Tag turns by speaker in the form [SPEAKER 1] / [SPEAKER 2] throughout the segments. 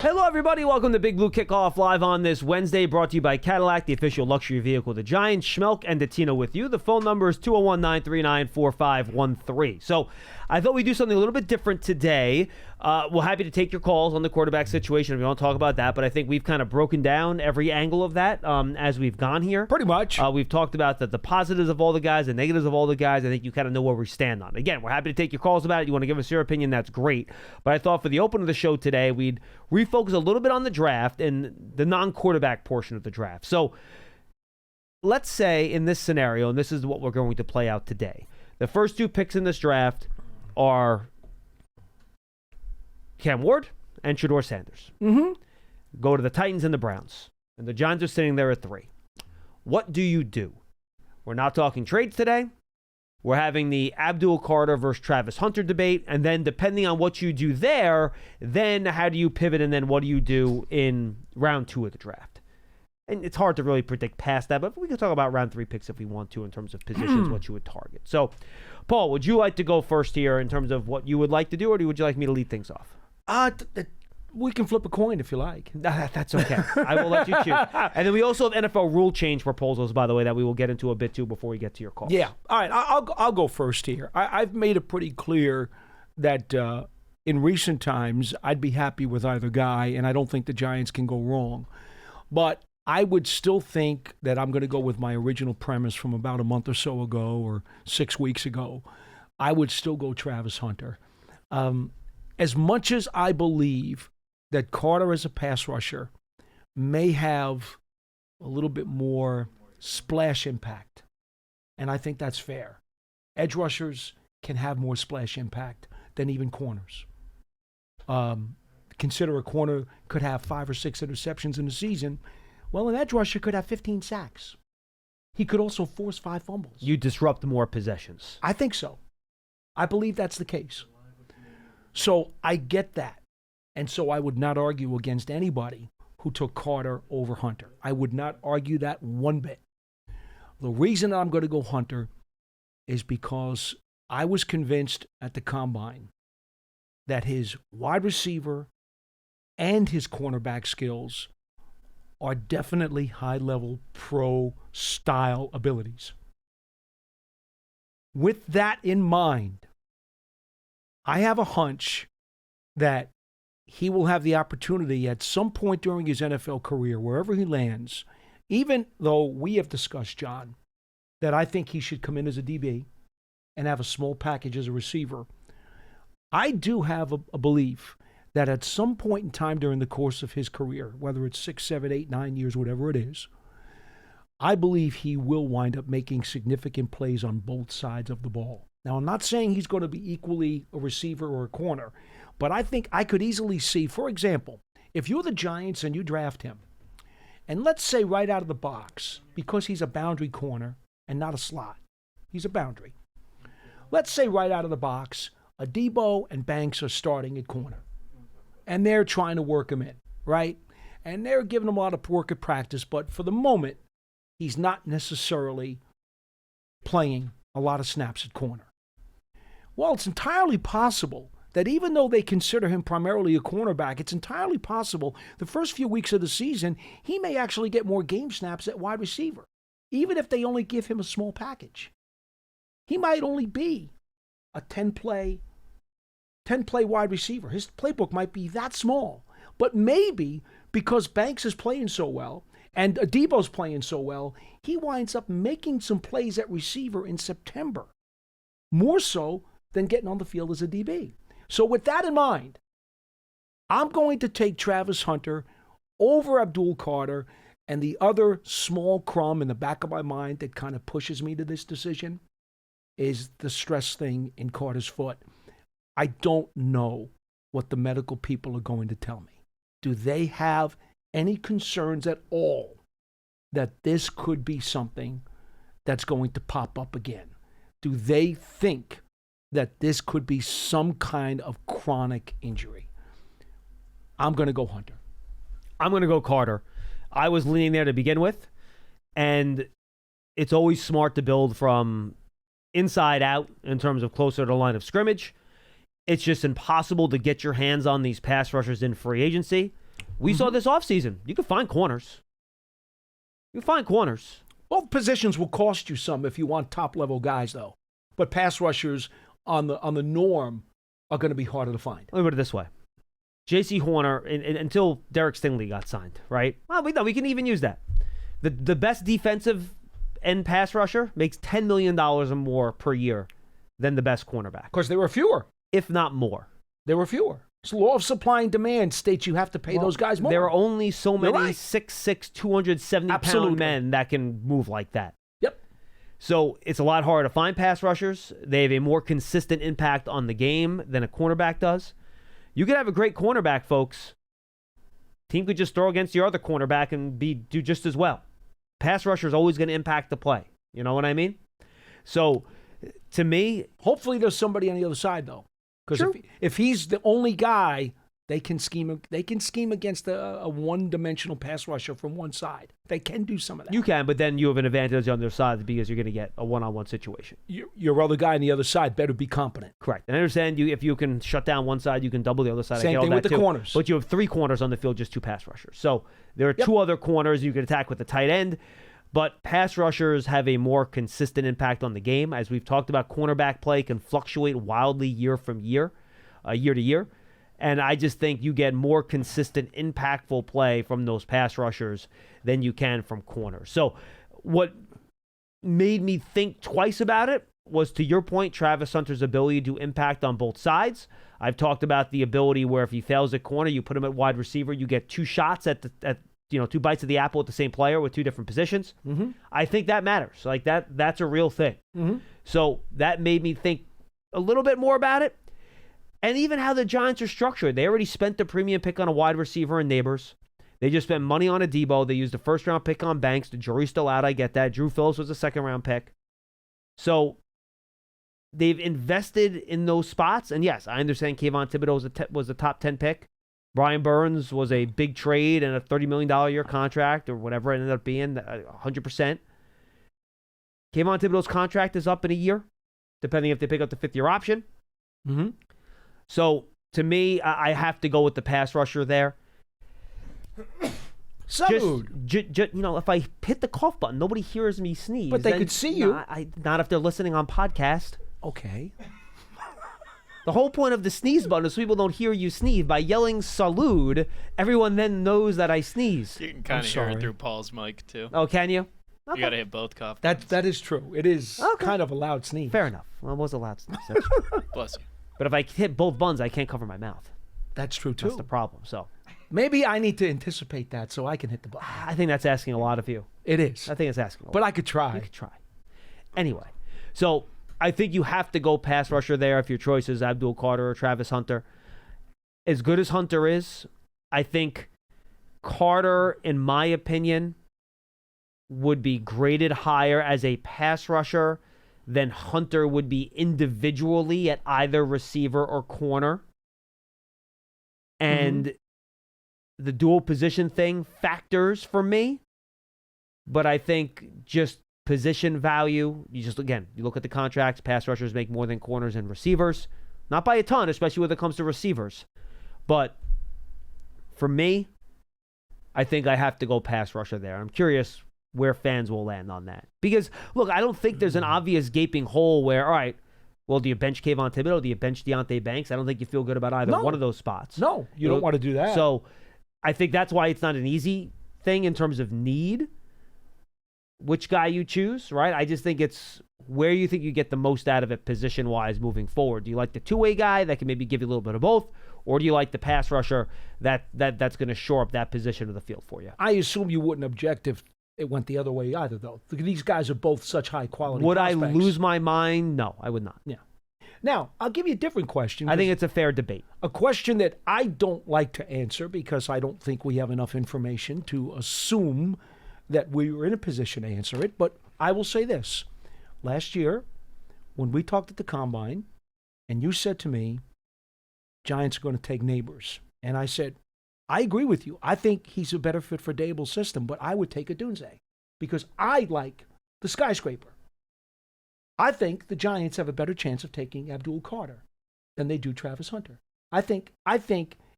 [SPEAKER 1] Hello, everybody. Welcome to Big Blue Kickoff live on this Wednesday, brought to you by Cadillac, the official luxury vehicle of the Giants. Schmeelk and Dottino with you. The phone number is 201-939-4513. So I thought we'd do something a little bit different today. We're happy to take your calls on the quarterback situation if you want to talk about that, but I think we've kind of broken down every angle of that as we've gone here.
[SPEAKER 2] Pretty much.
[SPEAKER 1] We've talked about the positives of all the guys, the negatives of all the guys. I think you kind of know where we stand on. Again, we're happy to take your calls about it. You want to give us your opinion, that's great. But I thought for the open of the show today, we'd refocus a little bit on the draft and the non-quarterback portion of the draft. So let's say in this scenario, and this is what we're going to play out today, the first two picks in this draft are Cam Ward and Shedeur Sanders. Go to the Titans and the Browns. And the Giants are sitting there at 3. What do you do? We're not talking trades today. We're having the Abdul Carter versus Travis Hunter debate. And then depending on what you do there, then how do you pivot and then what do you do in round 2 of the draft? And it's hard to really predict past that, but we can talk about round 3 picks if we want to in terms of positions, what you would target. So, Paul, would you like to go first here in terms of what you would like to do, or would you like me to lead things off?
[SPEAKER 2] We can flip a coin if you like.
[SPEAKER 1] That's okay. I will let you choose. And then we also have NFL rule change proposals, by the way, that we will get into a bit too before we get to your calls.
[SPEAKER 2] Yeah. All right. I'll go first here. I've made it pretty clear that in recent times I'd be happy with either guy, and I don't think the Giants can go wrong. But I would still think that I'm going to go with my original premise from about a month or so ago or 6 weeks ago. I would still go Travis Hunter. As much as I believe that Carter as a pass rusher may have a little bit more splash impact, and I think that's fair. Edge rushers can have more splash impact than even corners. Consider a corner could have 5 or 6 interceptions in a season. Well, an edge rusher could have 15 sacks. He could also force 5 fumbles.
[SPEAKER 1] You disrupt more possessions.
[SPEAKER 2] I think so. I believe that's the case. So I get that. And so I would not argue against anybody who took Carter over Hunter. I would not argue that one bit. The reason I'm going to go Hunter is because I was convinced at the Combine that his wide receiver and his cornerback skills are definitely high-level pro-style abilities. With that in mind, I have a hunch that he will have the opportunity at some point during his NFL career, wherever he lands, even though we have discussed, John, that I think he should come in as a DB and have a small package as a receiver. I do have a belief that at some point in time during the course of his career, whether it's 6, 7, 8, 9 years, whatever it is, I believe he will wind up making significant plays on both sides of the ball. Now, I'm not saying he's going to be equally a receiver or a corner, but I think I could easily see, for example, if you're the Giants and you draft him, and let's say right out of the box, because he's a boundary corner and not a slot, he's a boundary. Let's say right out of the box, Adebo and Banks are starting at corner. And they're trying to work him in, right? And they're giving him a lot of work at practice, but for the moment, he's not necessarily playing a lot of snaps at corner. Well, it's entirely possible that even though they consider him primarily a cornerback, it's entirely possible the first few weeks of the season, he may actually get more game snaps at wide receiver, even if they only give him a small package. He might only be a 10-play wide receiver. His playbook might be that small. But maybe because Banks is playing so well and Adebo's playing so well, he winds up making some plays at receiver in September, more so than getting on the field as a DB. So with that in mind, I'm going to take Travis Hunter over Abdul Carter, and the other small crumb in the back of my mind that kind of pushes me to this decision is the stress thing in Carter's foot. I don't know what the medical people are going to tell me. Do they have any concerns at all that this could be something that's going to pop up again? Do they think that this could be some kind of chronic injury? I'm going to go Hunter.
[SPEAKER 1] I'm going to go Carter. I was leaning there to begin with, and it's always smart to build from inside out in terms of closer to the line of scrimmage. It's just impossible to get your hands on these pass rushers in free agency. We saw this offseason. You can find corners. You can find corners.
[SPEAKER 2] Both positions will cost you some if you want top-level guys, though. But pass rushers on the norm are going to be harder to find.
[SPEAKER 1] Let me put it this way. J.C. Horner, until Derek Stingley got signed, right? Well, we can even use that. The best defensive end pass rusher makes $10 million or more per year than the best cornerback.
[SPEAKER 2] Of course, there were fewer.
[SPEAKER 1] If not more.
[SPEAKER 2] There were fewer. So law of supply and demand states you have to pay those guys more.
[SPEAKER 1] There are only so many 6'6", 270-pound men that can move like that.
[SPEAKER 2] Yep.
[SPEAKER 1] So it's a lot harder to find pass rushers. They have a more consistent impact on the game than a cornerback does. You could have a great cornerback, folks. Team could just throw against your other cornerback and do just as well. Pass rusher is always going to impact the play. You know what I mean? So, to me...
[SPEAKER 2] Hopefully there's somebody on the other side, though. Because if he's the only guy, they can scheme against a one-dimensional pass rusher from one side. They can do some of that.
[SPEAKER 1] You can, but then you have an advantage on their side because you're going to get a one-on-one situation.
[SPEAKER 2] Your other guy on the other side better be competent.
[SPEAKER 1] Correct. And I understand if you can shut down one side, you can double the other side.
[SPEAKER 2] Same thing with the corners.
[SPEAKER 1] But you have 3 corners on the field, just 2 pass rushers. So there are 2 other corners you can attack with the tight end. But pass rushers have a more consistent impact on the game. As we've talked about, cornerback play can fluctuate wildly year from year, year to year. And I just think you get more consistent, impactful play from those pass rushers than you can from corners. So what made me think twice about it was, to your point, Travis Hunter's ability to impact on both sides. I've talked about the ability where if he fails at corner, you put him at wide receiver, you get 2 shots at 2 bites of the apple at the same player with 2 different positions.
[SPEAKER 2] Mm-hmm.
[SPEAKER 1] I think that matters. Like that's a real thing.
[SPEAKER 2] Mm-hmm.
[SPEAKER 1] So that made me think a little bit more about it. And even how the Giants are structured. They already spent the premium pick on a wide receiver and Neighbors. They just spent money on a Debo. They used a first-round pick on Banks. The jury's still out. I get that. Drew Phillips was a second-round pick. So they've invested in those spots. And yes, I understand Kayvon Thibodeau was a top 10 pick. Brian Burns was a big trade and a $30 million a year contract or whatever it ended up being, 100%. Kayvon Thibodeau's contract is up in a year, depending if they pick up the 5th-year option.
[SPEAKER 2] Mm-hmm.
[SPEAKER 1] So, to me, I have to go with the pass rusher there. If I hit the cough button, nobody hears me sneeze.
[SPEAKER 2] But they could see you.
[SPEAKER 1] Not if they're listening on podcast.
[SPEAKER 2] Okay.
[SPEAKER 1] The whole point of the sneeze button is so people don't hear you sneeze. By yelling salud, everyone then knows that I sneeze.
[SPEAKER 3] You can kind of hear it through Paul's mic, too.
[SPEAKER 1] Oh, can you?
[SPEAKER 3] Okay. You got to hit both cough.
[SPEAKER 2] That is true. It is kind of a loud sneeze.
[SPEAKER 1] Fair enough. Well, it was a loud sneeze.
[SPEAKER 3] Bless you.
[SPEAKER 1] But if I hit both buttons, I can't cover my mouth.
[SPEAKER 2] That's true, too.
[SPEAKER 1] That's the problem. So
[SPEAKER 2] maybe I need to anticipate that so I can hit the button.
[SPEAKER 1] I think that's asking a lot of you.
[SPEAKER 2] It is.
[SPEAKER 1] I think it's asking a lot.
[SPEAKER 2] But I could try.
[SPEAKER 1] You could try. Anyway, so I think you have to go pass rusher there if your choice is Abdul Carter or Travis Hunter. As good as Hunter is, I think Carter, in my opinion, would be graded higher as a pass rusher than Hunter would be individually at either receiver or corner. And the dual position thing factors for me. But I think just position value, you look at the contracts, pass rushers make more than corners and receivers. Not by a ton, especially when it comes to receivers. But for me, I think I have to go pass rusher there. I'm curious where fans will land on that. Because, look, I don't think there's an obvious gaping hole where, all right, well, do you bench Kayvon Thibodeau? Do you bench Deonte Banks? I don't think you feel good about either one of those spots.
[SPEAKER 2] No, you don't want to do that.
[SPEAKER 1] So I think that's why it's not an easy thing in terms of need, which guy you choose, right? I just think it's where you think you get the most out of it position-wise moving forward. Do you like the two-way guy that can maybe give you a little bit of both? Or do you like the pass rusher that's going to shore up that position of the field for you?
[SPEAKER 2] I assume you wouldn't object if it went the other way either, though. These guys are both such high-quality
[SPEAKER 1] Would
[SPEAKER 2] prospects.
[SPEAKER 1] I lose my mind? No, I would not.
[SPEAKER 2] Yeah. Now, I'll give you a different question.
[SPEAKER 1] I think it's a fair debate.
[SPEAKER 2] A question that I don't like to answer because I don't think we have enough information to assume that we were in a position to answer it. But I will say this. Last year, when we talked at the Combine, and you said to me, Giants are going to take Neighbors. And I said, I agree with you. I think he's a better fit for Dable's system, but I would take a Dunze because I like the skyscraper. I think the Giants have a better chance of taking Abdul Carter than they do Travis Hunter. I think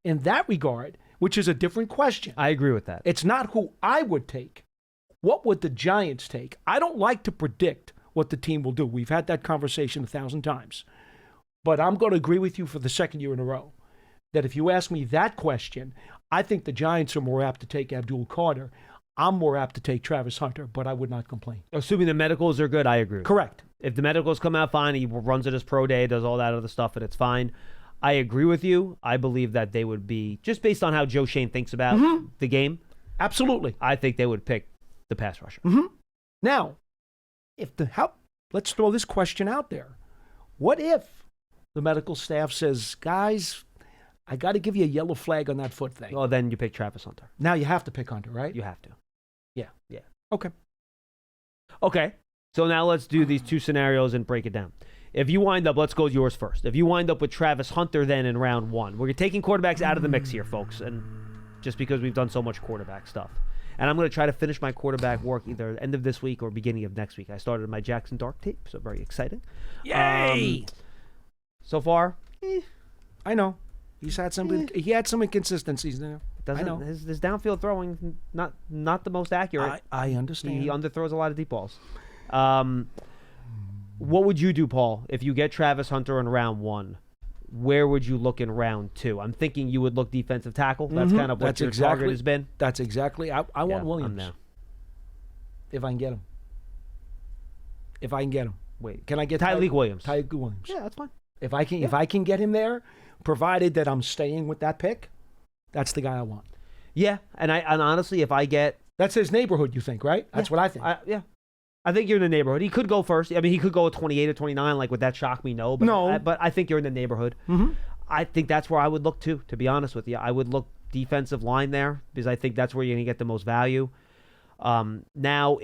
[SPEAKER 2] in that regard, which is a different question.
[SPEAKER 1] I agree with that.
[SPEAKER 2] It's not who I would take. What would the Giants take? I don't like to predict what the team will do. We've had that conversation 1,000 times. But I'm going to agree with you for the second year in a row that if you ask me that question, I think the Giants are more apt to take Abdul Carter. I'm more apt to take Travis Hunter, but I would not complain.
[SPEAKER 1] Assuming the medicals are good, I agree.
[SPEAKER 2] Correct.
[SPEAKER 1] If the medicals come out fine, he runs it his pro day, does all that other stuff, and it's fine. I agree with you. I believe that they would be, just based on how Joe Shane thinks about the game.
[SPEAKER 2] Absolutely.
[SPEAKER 1] I think they would pick the pass rusher.
[SPEAKER 2] Now, let's throw this question out there. What if the medical staff says, guys, I got to give you a yellow flag on that foot thing?
[SPEAKER 1] Well, then you pick Travis Hunter.
[SPEAKER 2] Now you have to pick Hunter, right?
[SPEAKER 1] You have to.
[SPEAKER 2] Yeah. Okay.
[SPEAKER 1] Okay. So now let's do these two scenarios and break it down. If you wind up, let's go with yours first. If you wind up with Travis Hunter then in round 1, we're taking quarterbacks out of the mix here, folks, and just because we've done so much quarterback stuff. And I'm going to try to finish my quarterback work either end of this week or beginning of next week. I started my Jackson Dark tape, so very exciting.
[SPEAKER 2] Yay!
[SPEAKER 1] So far,
[SPEAKER 2] I know. He had some inconsistencies there. I know.
[SPEAKER 1] His downfield throwing not the most accurate.
[SPEAKER 2] I understand.
[SPEAKER 1] He underthrows a lot of deep balls. What would you do, Paul, if you get Travis Hunter in round 1? Where would you look in round 2? I'm thinking you would look defensive tackle. That's kind of what your target has been.
[SPEAKER 2] That's exactly. I want Williams. If I can get him.
[SPEAKER 1] Wait.
[SPEAKER 2] Can I get
[SPEAKER 1] Tyreek Williams?
[SPEAKER 2] Tyreek Williams.
[SPEAKER 1] Yeah, that's fine.
[SPEAKER 2] If I can get him there, provided that I'm staying with that pick, that's the guy I want.
[SPEAKER 1] Yeah, and honestly, if I get...
[SPEAKER 2] That's his neighborhood, you think, right? That's what I think.
[SPEAKER 1] I think you're in the neighborhood. He could go first. I mean, he could go at 28 or 29. Like, would that shock me? No. But
[SPEAKER 2] no.
[SPEAKER 1] But I think you're in the neighborhood. I think that's where I would look, too, to be honest with you. I would look defensive line there because I think that's where you're going to get the most value. Now,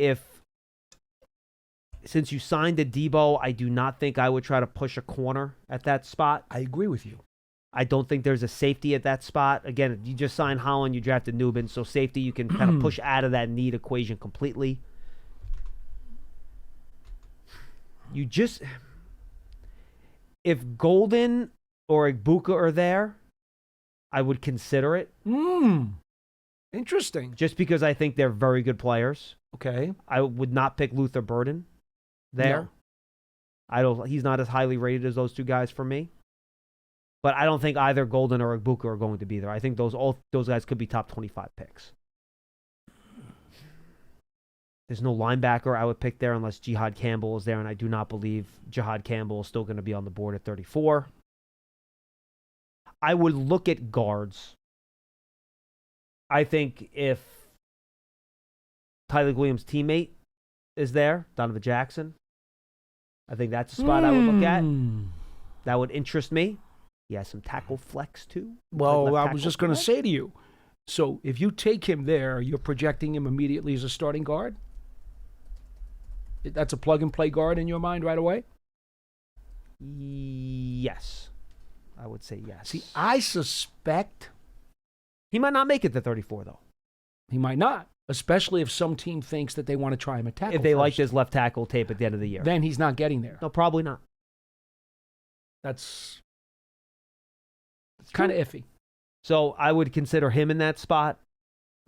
[SPEAKER 1] since you signed a Debo, I do not think I would try to push a corner at that spot.
[SPEAKER 2] I agree with you.
[SPEAKER 1] I don't think there's a safety at that spot. Again, you just signed Holland, you drafted Newbin, so safety you can kind of push out of that need equation completely. If Golden or Igbuka are there, I would consider it.
[SPEAKER 2] Interesting.
[SPEAKER 1] Just because I think they're very good players.
[SPEAKER 2] Okay.
[SPEAKER 1] I would not pick Luther Burden there. No. He's not as highly rated as those two guys for me. But I don't think either Golden or Igbuka are going to be there. I think those guys could be top 25 picks. There's no linebacker I would pick there unless Jihad Campbell is there, and I do not believe Jihad Campbell is still going to be on the board at 34. I would look at guards. I think if Tyreek Williams' teammate is there, Donovan Jackson, I think that's a spot I would look at. That would interest me. He has some tackle flex, too.
[SPEAKER 2] Well, I was just going to say to you, so if you take him there, you're projecting him immediately as a starting guard? That's a plug-and-play guard in your mind right away?
[SPEAKER 1] Yes. I would say yes.
[SPEAKER 2] See, I suspect...
[SPEAKER 1] He might not make it to 34, though.
[SPEAKER 2] He might not, especially if some team thinks that they want to try him at tackle
[SPEAKER 1] If they
[SPEAKER 2] first.
[SPEAKER 1] like his left tackle tape at the end of the year.
[SPEAKER 2] Then he's not getting there.
[SPEAKER 1] No, probably not.
[SPEAKER 2] That's kind of iffy.
[SPEAKER 1] So I would consider him in that spot.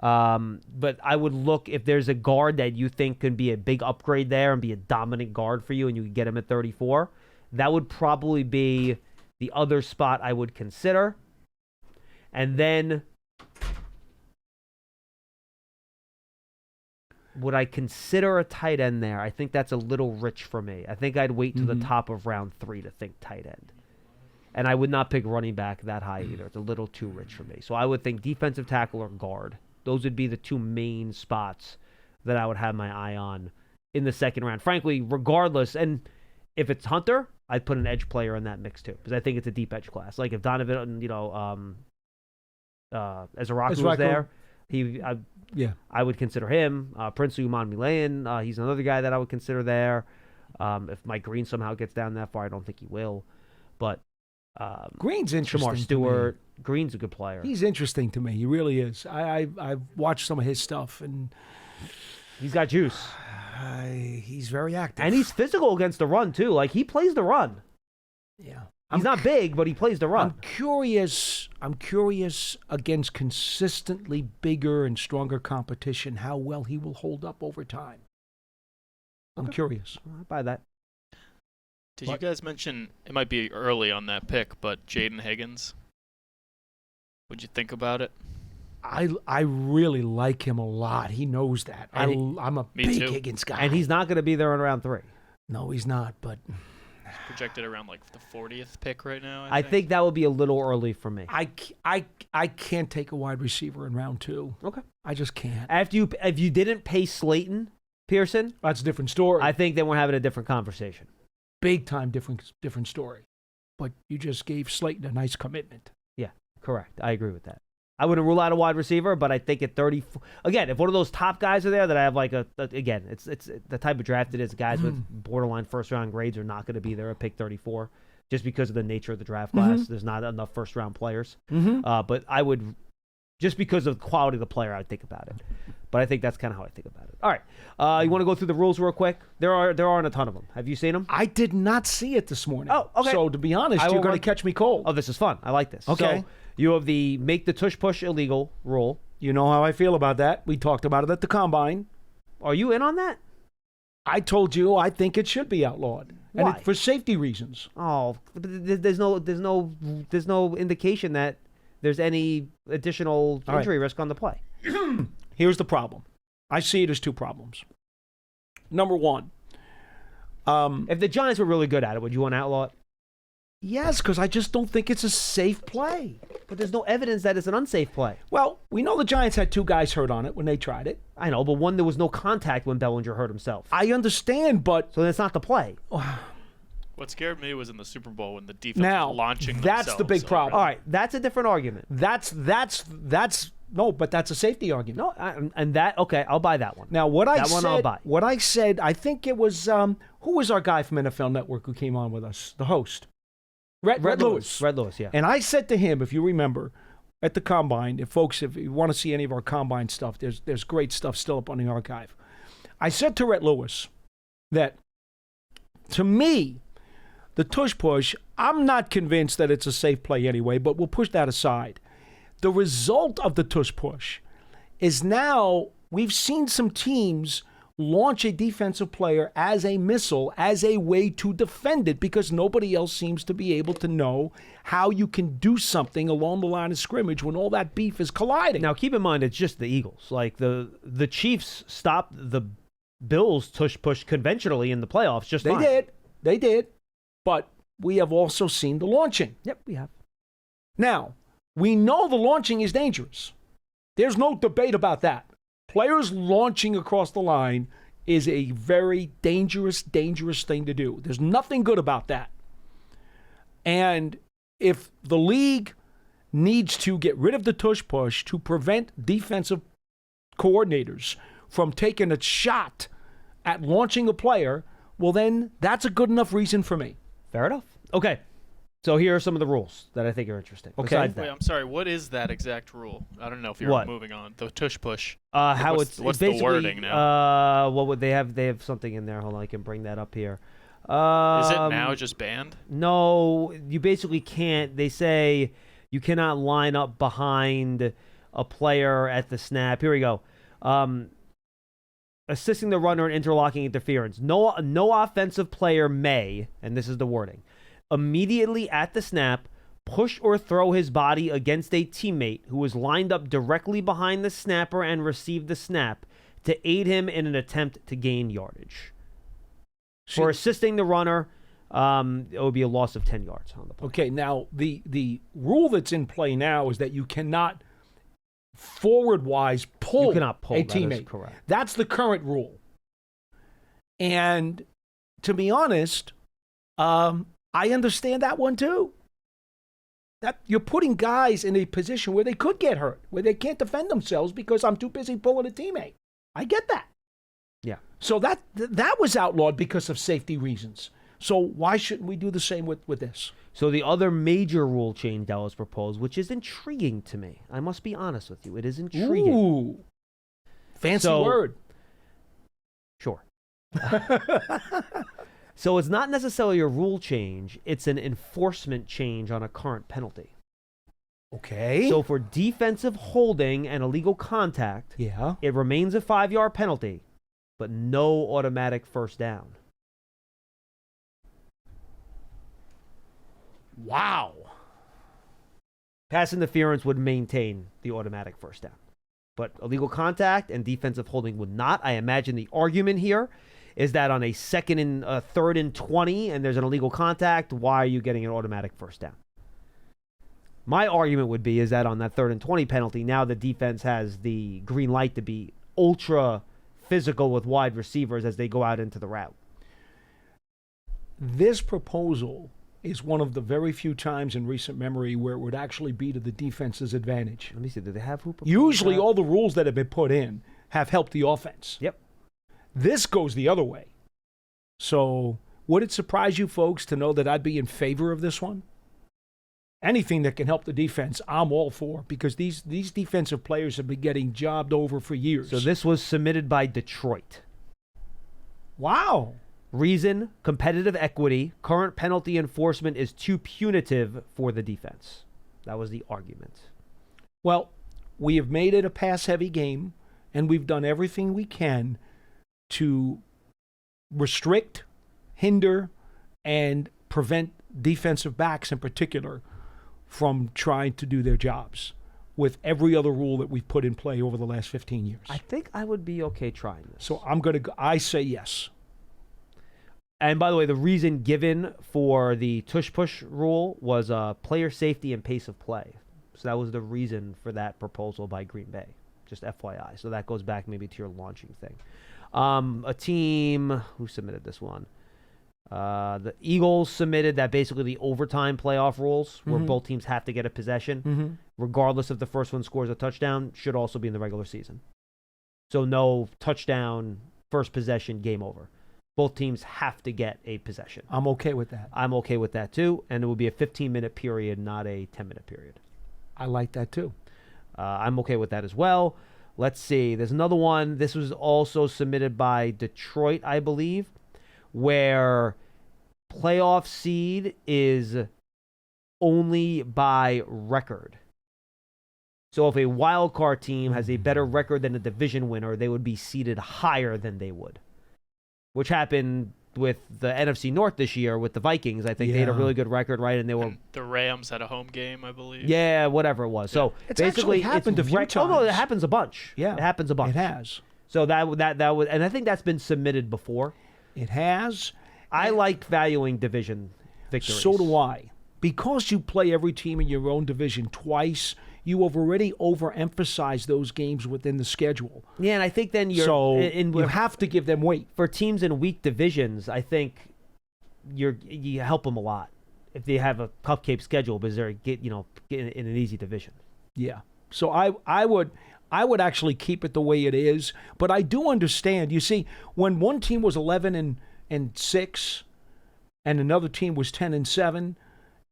[SPEAKER 1] But I would look if there's a guard that you think can be a big upgrade there and be a dominant guard for you and you can get him at 34. That would probably be the other spot I would consider. And then would I consider a tight end there? I think that's a little rich for me. I think I'd wait to the top of round 3 to think tight end. And I would not pick running back that high either. It's a little too rich for me. So I would think defensive tackle or guard. Those would be the two main spots that I would have my eye on in the second round. Frankly, regardless, and if it's Hunter, I'd put an edge player in that mix too, because I think it's a deep edge class. Like if Donovan, Ezraku was there, I would consider him. Prince Uman Milan, he's another guy that I would consider there. If Mike Green somehow gets down that far, I don't think he will. But
[SPEAKER 2] Green's interesting.
[SPEAKER 1] Shamar Stewart. Green's a good player.
[SPEAKER 2] He's interesting to me. He really is. I've watched some of his stuff, and
[SPEAKER 1] he's got juice.
[SPEAKER 2] He's very active.
[SPEAKER 1] And he's physical against the run, too. Like, he plays the run.
[SPEAKER 2] Yeah.
[SPEAKER 1] He's not big, but he plays the run.
[SPEAKER 2] I'm curious against consistently bigger and stronger competition how well he will hold up over time. I'm curious.
[SPEAKER 1] I buy that.
[SPEAKER 3] Did you guys mention, it might be early on that pick, but Jaden Higgins? What'd you think about it?
[SPEAKER 2] I really like him a lot. He knows that. I'm a big
[SPEAKER 3] too.
[SPEAKER 2] Higgins guy.
[SPEAKER 1] And he's not going to be there in round 3.
[SPEAKER 2] No, he's not, but
[SPEAKER 3] Projected around like the 40th pick right now,
[SPEAKER 1] I think that would be a little early for me.
[SPEAKER 2] I can't take a wide receiver in round 2.
[SPEAKER 1] Okay.
[SPEAKER 2] I just can't.
[SPEAKER 1] If you didn't pay Slayton Pearson,
[SPEAKER 2] That's a different story.
[SPEAKER 1] I think then we're having a different conversation.
[SPEAKER 2] Big time different story. But you just gave Slayton a nice commitment.
[SPEAKER 1] Yeah, correct. I agree with that. I wouldn't rule out a wide receiver, but I think at 30, again, if one of those top guys are there that I have again, it's the type of draft it is. Guys with borderline first round grades are not going to be there at pick 34 just because of the nature of the draft class. There's not enough first round players. But I would, just because of the quality of the player, I'd think about it. But I think that's kind of how I think about it. All right. You want to go through the rules real quick? There aren't a ton of them. Have you seen them?
[SPEAKER 2] I did not see it this morning.
[SPEAKER 1] Oh, okay.
[SPEAKER 2] So to be honest, you're going to catch me cold.
[SPEAKER 1] Oh, this is fun. I like this.
[SPEAKER 2] Okay.
[SPEAKER 1] So you have the make the tush push illegal rule.
[SPEAKER 2] You know how I feel about that. We talked about it at the Combine.
[SPEAKER 1] Are you in on that?
[SPEAKER 2] I told you I think it should be outlawed.
[SPEAKER 1] Why?
[SPEAKER 2] And for safety reasons.
[SPEAKER 1] Oh, but there's no indication that there's any additional injury risk on the play.
[SPEAKER 2] Here's the problem. I see it as 2 problems. Number 1.
[SPEAKER 1] If the Giants were really good at it, would you want to outlaw it?
[SPEAKER 2] Yes, because I just don't think it's a safe play.
[SPEAKER 1] But there's no evidence that it's an unsafe play.
[SPEAKER 2] Well, we know the Giants had 2 guys hurt on it when they tried it.
[SPEAKER 1] I know, but one, there was no contact when Bellinger hurt himself.
[SPEAKER 2] I understand, but
[SPEAKER 1] So that's not the play.
[SPEAKER 3] What scared me was in the Super Bowl when the defense was launching
[SPEAKER 2] that's the big problem.
[SPEAKER 1] All right, that's a different argument.
[SPEAKER 2] That's no, but that's a safety argument.
[SPEAKER 1] No, and that, okay, I'll buy that one.
[SPEAKER 2] Now, what I said, I think it was, who was our guy from NFL Network who came on with us? The host. Red Lewis.
[SPEAKER 1] Red Lewis, yeah.
[SPEAKER 2] And I said to him, if you remember, at the Combine, if you want to see any of our Combine stuff, there's great stuff still up on the archive. I said to Red Lewis that, to me, the tush push, I'm not convinced that it's a safe play anyway, but we'll push that aside. The result of the tush push is now we've seen some teams launch a defensive player as a missile, as a way to defend it, because nobody else seems to be able to know how you can do something along the line of scrimmage when all that beef is colliding.
[SPEAKER 1] Now, keep in mind, it's just the Eagles. Like, the Chiefs stopped the Bills' tush push conventionally in the playoffs just fine.
[SPEAKER 2] They did. But we have also seen the launching.
[SPEAKER 1] Yep, we have.
[SPEAKER 2] Now, we know the launching is dangerous. There's no debate about that. Players launching across the line is a very dangerous thing to do. There's nothing good about that. And if the league needs to get rid of the tush push to prevent defensive coordinators from taking a shot at launching a player, well, then that's a good enough reason for me.
[SPEAKER 1] Fair enough. Okay. So here are some of the rules that I think are interesting.
[SPEAKER 2] Okay.
[SPEAKER 3] Wait, I'm sorry. What is that exact rule? I don't know if you're moving on. The tush push.
[SPEAKER 1] What's
[SPEAKER 3] the wording now?
[SPEAKER 1] What would they have? They have something in there. Hold on, I can bring that up here.
[SPEAKER 3] Is it now just banned?
[SPEAKER 1] No, you basically can't. They say you cannot line up behind a player at the snap. Here we go. Assisting the runner in interlocking interference. No offensive player may, and this is the wording, immediately at the snap, push or throw his body against a teammate who is lined up directly behind the snapper and receive the snap to aid him in an attempt to gain yardage. For assisting the runner, it would be a loss of 10 yards on the play.
[SPEAKER 2] Okay, now the rule that's in play now is that you cannot forward-wise pull, a teammate.
[SPEAKER 1] That is correct.
[SPEAKER 2] That's the current rule. And to be honest, I understand that one too. That you're putting guys in a position where they could get hurt, where they can't defend themselves because I'm too busy pulling a teammate. I get that.
[SPEAKER 1] Yeah.
[SPEAKER 2] So that was outlawed because of safety reasons. So why shouldn't we do the same with this?
[SPEAKER 1] So the other major rule change that was proposed, which is intriguing to me, I must be honest with you, it is intriguing.
[SPEAKER 2] Ooh, fancy word.
[SPEAKER 1] Sure. So it's not necessarily a rule change. It's an enforcement change on a current penalty.
[SPEAKER 2] Okay.
[SPEAKER 1] So for defensive holding and illegal contact,
[SPEAKER 2] yeah.
[SPEAKER 1] it remains a 5-yard penalty, but no automatic first down.
[SPEAKER 2] Wow.
[SPEAKER 1] Pass interference would maintain the automatic first down. But illegal contact and defensive holding would not. I imagine the argument here is that on a third and 20 and there's an illegal contact, why are you getting an automatic first down? My argument would be is that on that 3rd and 20 penalty, now the defense has the green light to be ultra physical with wide receivers as they go out into the route.
[SPEAKER 2] This proposal is one of the very few times in recent memory where it would actually be to the defense's advantage.
[SPEAKER 1] Let me see. Do they have who?
[SPEAKER 2] Usually all the rules that have been put in have helped the offense.
[SPEAKER 1] Yep.
[SPEAKER 2] This goes the other way. So would it surprise you folks to know that I'd be in favor of this one? Anything that can help the defense, I'm all for, because these defensive players have been getting jobbed over for years.
[SPEAKER 1] So this was submitted by Detroit.
[SPEAKER 2] Wow.
[SPEAKER 1] Reason, competitive equity. Current penalty enforcement is too punitive for the defense. That was the argument.
[SPEAKER 2] Well, we have made it a pass-heavy game, and we've done everything we can to restrict, hinder, and prevent defensive backs in particular from trying to do their jobs with every other rule that we've put in play over the last 15 years.
[SPEAKER 1] I think I would be okay trying this.
[SPEAKER 2] So I say yes.
[SPEAKER 1] And by the way, the reason given for the tush-push rule was player safety and pace of play. So that was the reason for that proposal by Green Bay. Just FYI. So that goes back maybe to your launching thing. A team, who submitted this one? The Eagles submitted that basically the overtime playoff rules where both teams have to get a possession, regardless if the first one scores a touchdown, should also be in the regular season. So no touchdown, first possession, game over. Both teams have to get a possession.
[SPEAKER 2] I'm okay with that.
[SPEAKER 1] I'm okay with that too. And it would be a 15-minute period, not a 10-minute period.
[SPEAKER 2] I like that too.
[SPEAKER 1] I'm okay with that as well. Let's see. There's another one. This was also submitted by Detroit, I believe, where playoff seed is only by record. So if a wild card team has a better record than a division winner, they would be seeded higher than they would, which happened with the NFC North this year with the Vikings. I think they had a really good record, right? And they were...
[SPEAKER 3] And the Rams had a home game, I believe.
[SPEAKER 1] Yeah, whatever it was. So
[SPEAKER 2] it's
[SPEAKER 1] basically,
[SPEAKER 2] actually happened a few times.
[SPEAKER 1] Oh, no, it happens a bunch.
[SPEAKER 2] Yeah.
[SPEAKER 1] It happens a bunch.
[SPEAKER 2] It has.
[SPEAKER 1] So that was... And I think that's been submitted before.
[SPEAKER 2] It has.
[SPEAKER 1] I like valuing division victories.
[SPEAKER 2] So do I. Because you play every team in your own division twice, you have already overemphasized those games within the schedule.
[SPEAKER 1] Yeah, and I think then you're...
[SPEAKER 2] So you have to give them weight.
[SPEAKER 1] For teams in weak divisions, I think you help them a lot if they have a cupcake schedule because they're get in an easy division.
[SPEAKER 2] Yeah. So I would actually keep it the way it is, but I do understand. You see, when one team was 11-6 and another team was 10-7,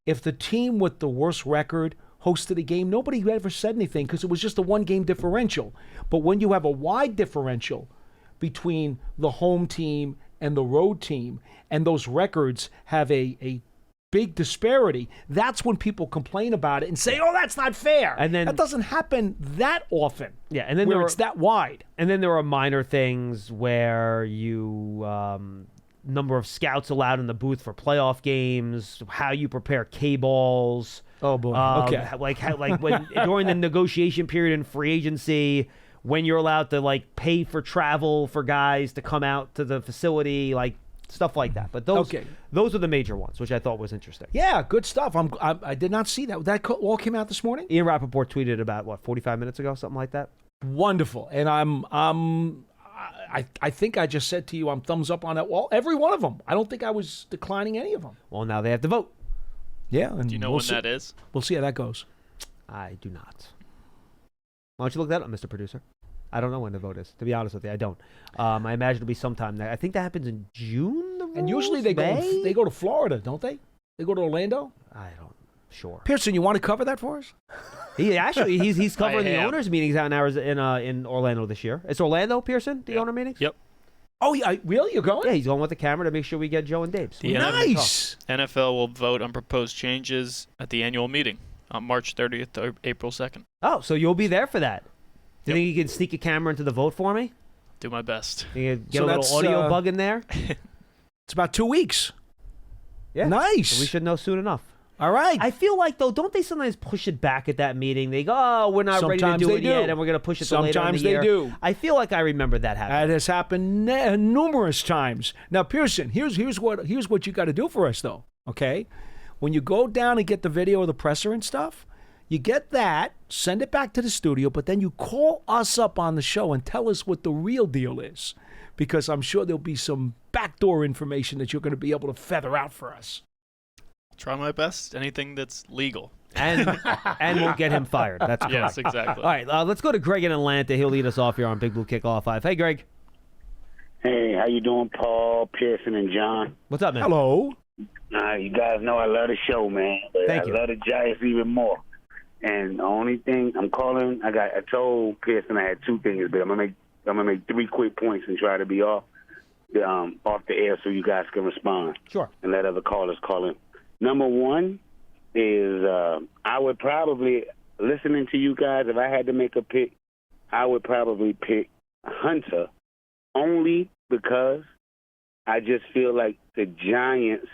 [SPEAKER 2] if the team with the worst record hosted a game, nobody ever said anything because it was just a one-game differential. But when you have a wide differential between the home team and the road team, and those records have a big disparity, that's when people complain about it and say, oh, that's not fair.
[SPEAKER 1] And then
[SPEAKER 2] that doesn't happen that often.
[SPEAKER 1] Yeah, and then
[SPEAKER 2] where it's that wide.
[SPEAKER 1] And then there are minor things where you number of scouts allowed in the booth for playoff games, how you prepare K-balls.
[SPEAKER 2] Oh boy. Okay.
[SPEAKER 1] Like when during the negotiation period in free agency, when you're allowed to pay for travel for guys to come out to the facility, stuff like that. But those are the major ones, which I thought was interesting.
[SPEAKER 2] Yeah, good stuff. I did not see that. That all came out this morning?
[SPEAKER 1] Ian Rappaport tweeted about 45 minutes ago, something like that.
[SPEAKER 2] Wonderful. And I think I just said to you, I'm thumbs up on that. Well, every one of them. I don't think I was declining any of them.
[SPEAKER 1] Well, now they have to vote.
[SPEAKER 2] Yeah. And
[SPEAKER 3] do you know when that is?
[SPEAKER 2] We'll see how that goes.
[SPEAKER 1] I do not. Why don't you look that up, Mr. Producer? I don't know when the vote is. To be honest with you, I don't. I imagine it'll be sometime. I think that happens in June.
[SPEAKER 2] And usually they go to Florida, don't they? They go to Orlando?
[SPEAKER 1] I don't. Sure.
[SPEAKER 2] Pearson, you want to cover that for us?
[SPEAKER 1] He's covering the owners' meetings out in Orlando this year. It's Orlando, Pearson, the owner meetings?
[SPEAKER 3] Yep.
[SPEAKER 2] Oh, yeah, really? You're going?
[SPEAKER 1] Yeah, he's going with the camera to make sure we get Joe and Dave's.
[SPEAKER 3] The
[SPEAKER 2] Nice.
[SPEAKER 3] NFL will vote on proposed changes at the annual meeting on March 30th or April 2nd.
[SPEAKER 1] Oh, so you'll be there for that. Do you
[SPEAKER 3] Yep.
[SPEAKER 1] think you can sneak a camera into the vote for me?
[SPEAKER 3] Do my best.
[SPEAKER 1] You can get
[SPEAKER 2] So
[SPEAKER 1] a little
[SPEAKER 2] that's,
[SPEAKER 1] audio bug in there?
[SPEAKER 2] It's about 2 weeks.
[SPEAKER 1] Yeah.
[SPEAKER 2] Nice.
[SPEAKER 1] So we should know soon enough.
[SPEAKER 2] All right.
[SPEAKER 1] I feel like, though, don't they sometimes push it back at that meeting? They go, oh, we're not ready to
[SPEAKER 2] Sometimes
[SPEAKER 1] do
[SPEAKER 2] they
[SPEAKER 1] it yet,
[SPEAKER 2] do.
[SPEAKER 1] and we're going to push it to later in the
[SPEAKER 2] Sometimes
[SPEAKER 1] year.
[SPEAKER 2] they do.
[SPEAKER 1] I feel like I remember that happening.
[SPEAKER 2] That has happened numerous times. Now, Pearson, here's what you got to do for us, though. Okay, when you go down and get the video of the presser and stuff, you get that, send it back to the studio, but then you call us up on the show and tell us what the real deal is, because I'm sure there'll be some backdoor information that you're going to be able to feather out for us.
[SPEAKER 3] Try my best. Anything that's legal.
[SPEAKER 1] And we'll get him fired. That's correct.
[SPEAKER 3] Yes, exactly.
[SPEAKER 1] All right, let's go to Greg in Atlanta. He'll lead us off here on Big Blue Kickoff 5. Hey, Greg.
[SPEAKER 4] Hey, how you doing, Paul, Pearson, and John?
[SPEAKER 1] What's up, man?
[SPEAKER 2] Hello.
[SPEAKER 4] You guys know I love the show, man. But
[SPEAKER 1] Thank
[SPEAKER 4] I
[SPEAKER 1] you.
[SPEAKER 4] love the Giants even more. And the only thing I'm calling, I told Pearson I had 2 things, but I'm gonna make 3 quick points and try to be off the air so you guys can respond.
[SPEAKER 1] Sure.
[SPEAKER 4] And let other callers call in. Number 1 is I would probably, listening to you guys, if I had to make a pick, I would probably pick Hunter, only because I just feel like the Giants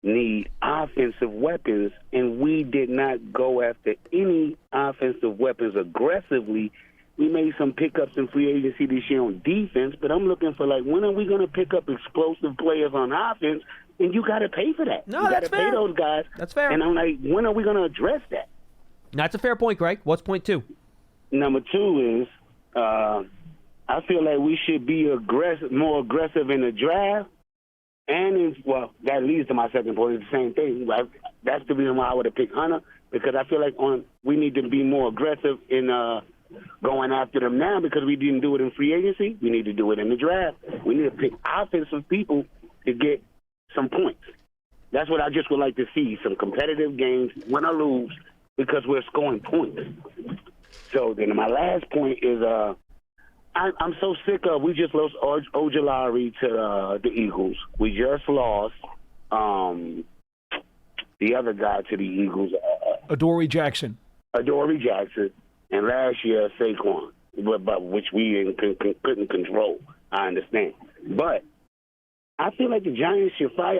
[SPEAKER 4] need offensive weapons, and we did not go after any offensive weapons aggressively. We made some pickups in free agency this year on defense, but I'm looking for, like, when are we going to pick up explosive players on offense? And you got to pay for that.
[SPEAKER 1] No,
[SPEAKER 4] you
[SPEAKER 1] that's
[SPEAKER 4] got to pay
[SPEAKER 1] fair.
[SPEAKER 4] those guys.
[SPEAKER 1] That's fair.
[SPEAKER 4] And I'm like, when are we going to address that?
[SPEAKER 1] That's a fair point, Greg. What's point 2?
[SPEAKER 4] Number 2 is I feel like we should be more aggressive in the draft. And, that leads to my second point. It's the same thing. That's the reason why I would have picked Hunter, because I feel like we need to be more aggressive in going after them now, because we didn't do it in free agency. We need to do it in the draft. We need to pick offensive people to get some points. That's what I just would like to see, some competitive games, win or lose, because we're scoring points. So then my last point is I'm so sick of, we just lost Ojulari to the Eagles. We just lost the other guy to the Eagles.
[SPEAKER 2] Adoree Jackson.
[SPEAKER 4] Adoree Jackson. And last year, Saquon, but which we couldn't control. I understand. But I feel like the Giants should fire.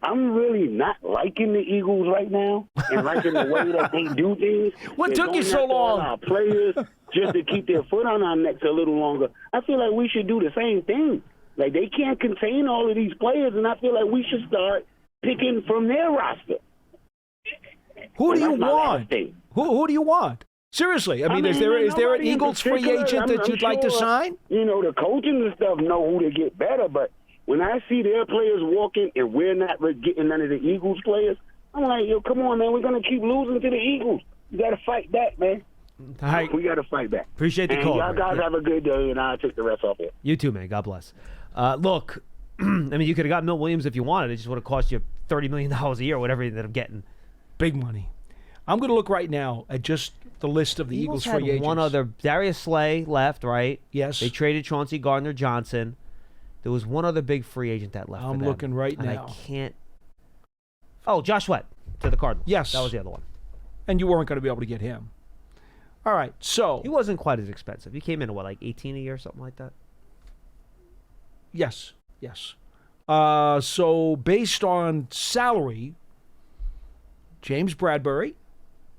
[SPEAKER 4] I'm really not liking the Eagles right now and liking the way that they do things.
[SPEAKER 2] What
[SPEAKER 4] They're
[SPEAKER 2] took you
[SPEAKER 4] going
[SPEAKER 2] so
[SPEAKER 4] after all
[SPEAKER 2] long?
[SPEAKER 4] our players just to keep their foot on our necks a little longer. I feel like we should do the same thing. Like, they can't contain all of these players, and I feel like we should start picking from their roster.
[SPEAKER 2] Who do
[SPEAKER 4] And
[SPEAKER 2] you
[SPEAKER 4] that's my last
[SPEAKER 2] want?
[SPEAKER 4] thing.
[SPEAKER 2] Who do you want? Seriously, I mean, is there an
[SPEAKER 4] nobody in
[SPEAKER 2] Eagles free
[SPEAKER 4] particular.
[SPEAKER 2] agent that
[SPEAKER 4] I'm
[SPEAKER 2] you'd like to
[SPEAKER 4] sure,
[SPEAKER 2] sign?
[SPEAKER 4] The coaches and stuff know who to get better, but when I see their players walking and we're not getting none of the Eagles players, I'm like, yo, come on, man, we're going to keep losing to the Eagles. You got to fight back, man.
[SPEAKER 1] All right.
[SPEAKER 4] We got to fight back.
[SPEAKER 1] Appreciate the
[SPEAKER 4] and
[SPEAKER 1] call.
[SPEAKER 4] y'all
[SPEAKER 1] Greg.
[SPEAKER 4] guys have a good day, and I'll take the rest off here.
[SPEAKER 1] You too, man. God bless. Look, I mean, you could have got Milt Williams if you wanted. It just would have cost you $30 million a year, whatever you ended up getting.
[SPEAKER 2] Big money. I'm going to look right now at just the list of the Eagles
[SPEAKER 1] had
[SPEAKER 2] free agents.
[SPEAKER 1] one other. Darius Slay left, right?
[SPEAKER 2] Yes.
[SPEAKER 1] They traded Chauncey Gardner-Johnson. There was one other big free agent that left.
[SPEAKER 2] I'm
[SPEAKER 1] for them,
[SPEAKER 2] looking right
[SPEAKER 1] and
[SPEAKER 2] now.
[SPEAKER 1] I can't. Oh, Josh Sweat to the Cardinals.
[SPEAKER 2] Yes.
[SPEAKER 1] That was the other one.
[SPEAKER 2] And you weren't going to be able to get him. All right, so
[SPEAKER 1] He wasn't quite as expensive. He came in at, what, like 18 a year, something like that?
[SPEAKER 2] yes. So based on salary, James Bradbury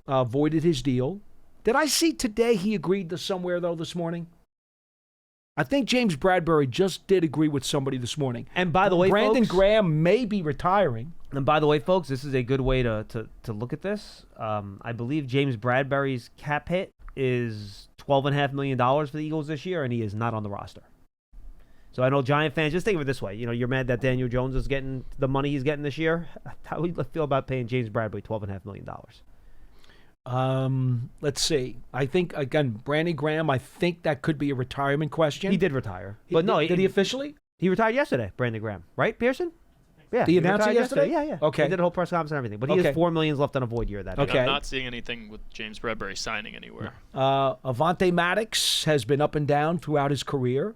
[SPEAKER 2] voided his deal. Did I see today he agreed to somewhere, though, this morning? I think James Bradbury just did agree with somebody this morning.
[SPEAKER 1] And by the way,
[SPEAKER 2] Brandon
[SPEAKER 1] folks,
[SPEAKER 2] Graham may be retiring.
[SPEAKER 1] And by the way, folks, this is a good way to look at this. I believe James Bradbury's cap hit is $12.5 million for the Eagles this year, and he is not on the roster. So I know Giant fans, just think of it this way. You're mad that Daniel Jones is getting the money he's getting this year. How do you feel about paying James Bradbury $12.5 million?
[SPEAKER 2] Let's see. I think, again, Brandon Graham, I think that could be a retirement question.
[SPEAKER 1] He did retire. But no,
[SPEAKER 2] did he officially?
[SPEAKER 1] He retired yesterday, Brandon Graham. Right, Pearson? Yeah.
[SPEAKER 2] Did he announce it
[SPEAKER 1] retired
[SPEAKER 2] yesterday?
[SPEAKER 1] Yeah.
[SPEAKER 2] Okay.
[SPEAKER 1] He did a whole press conference and everything. But he
[SPEAKER 2] Okay.
[SPEAKER 1] has $4 million left on a void year that
[SPEAKER 2] Okay.
[SPEAKER 3] I'm not seeing anything with James Bradbury signing anywhere.
[SPEAKER 2] Avante Maddox has been up and down throughout his career.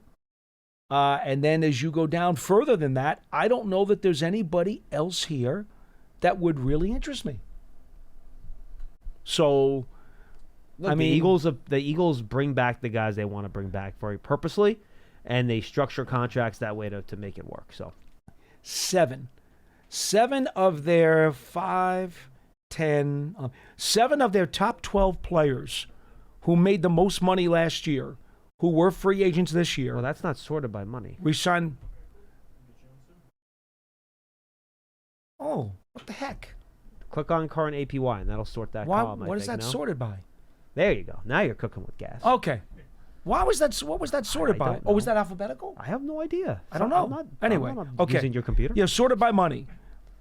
[SPEAKER 2] And then as you go down further than that, I don't know that there's anybody else here that would really interest me. So,
[SPEAKER 1] Look, the Eagles bring back the guys they want to bring back very purposely, and they structure contracts that way to make it work. So,
[SPEAKER 2] 7 of their 7 of their top 12 players who made the most money last year, who were free agents this year.
[SPEAKER 1] Well, that's not sorted by money.
[SPEAKER 2] Resigned. Oh, what the heck?
[SPEAKER 1] Click on current APY, and that'll sort that column.
[SPEAKER 2] What is that sorted by?
[SPEAKER 1] There you go. Now you're cooking with gas.
[SPEAKER 2] Okay. What was that sorted by?
[SPEAKER 1] don't
[SPEAKER 2] Oh, was
[SPEAKER 1] know.
[SPEAKER 2] that alphabetical?
[SPEAKER 1] I have no idea.
[SPEAKER 2] I don't know.
[SPEAKER 1] I'm not,
[SPEAKER 2] Anyway,
[SPEAKER 1] I'm not
[SPEAKER 2] okay.
[SPEAKER 1] using your computer.
[SPEAKER 2] Yeah, sorted by money.